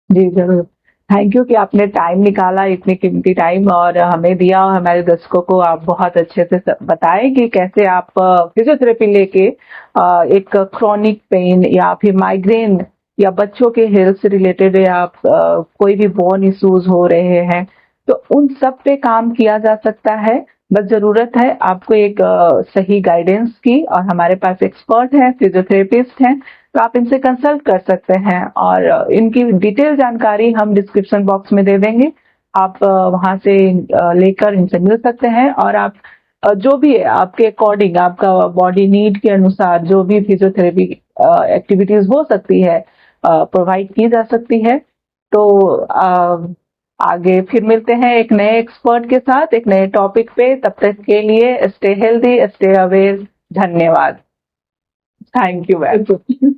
जी जरूर, थैंक यू कि आपने टाइम निकाला, इतनी कीमती टाइम और हमें दिया, और हमारे दर्शकों को आप बहुत अच्छे से बताए कि कैसे आप फिजियोथेरेपी लेके एक क्रॉनिक पेन या फिर माइग्रेन या बच्चों के हेल्थ से रिलेटेड या कोई भी बोन इश्यूज हो रहे हैं तो उन सब पे काम किया जा सकता है। बस जरूरत है आपको एक सही गाइडेंस की, और हमारे पास एक्सपर्ट हैं, फिजियोथेरेपिस्ट हैं, तो आप इनसे कंसल्ट कर सकते हैं और इनकी डिटेल जानकारी हम डिस्क्रिप्शन बॉक्स में दे देंगे। आप वहां से लेकर इनसे मिल सकते हैं, और आप जो भी है आपके अकॉर्डिंग, आपका बॉडी नीड के अनुसार जो भी फिजियोथेरेपी एक्टिविटीज हो सकती है प्रोवाइड की जा सकती है। तो आगे फिर मिलते हैं एक नए एक्सपर्ट के साथ एक नए टॉपिक पे। तब तक के लिए स्टे हेल्दी, स्टे अवेयर। धन्यवाद। Thank you ma'am.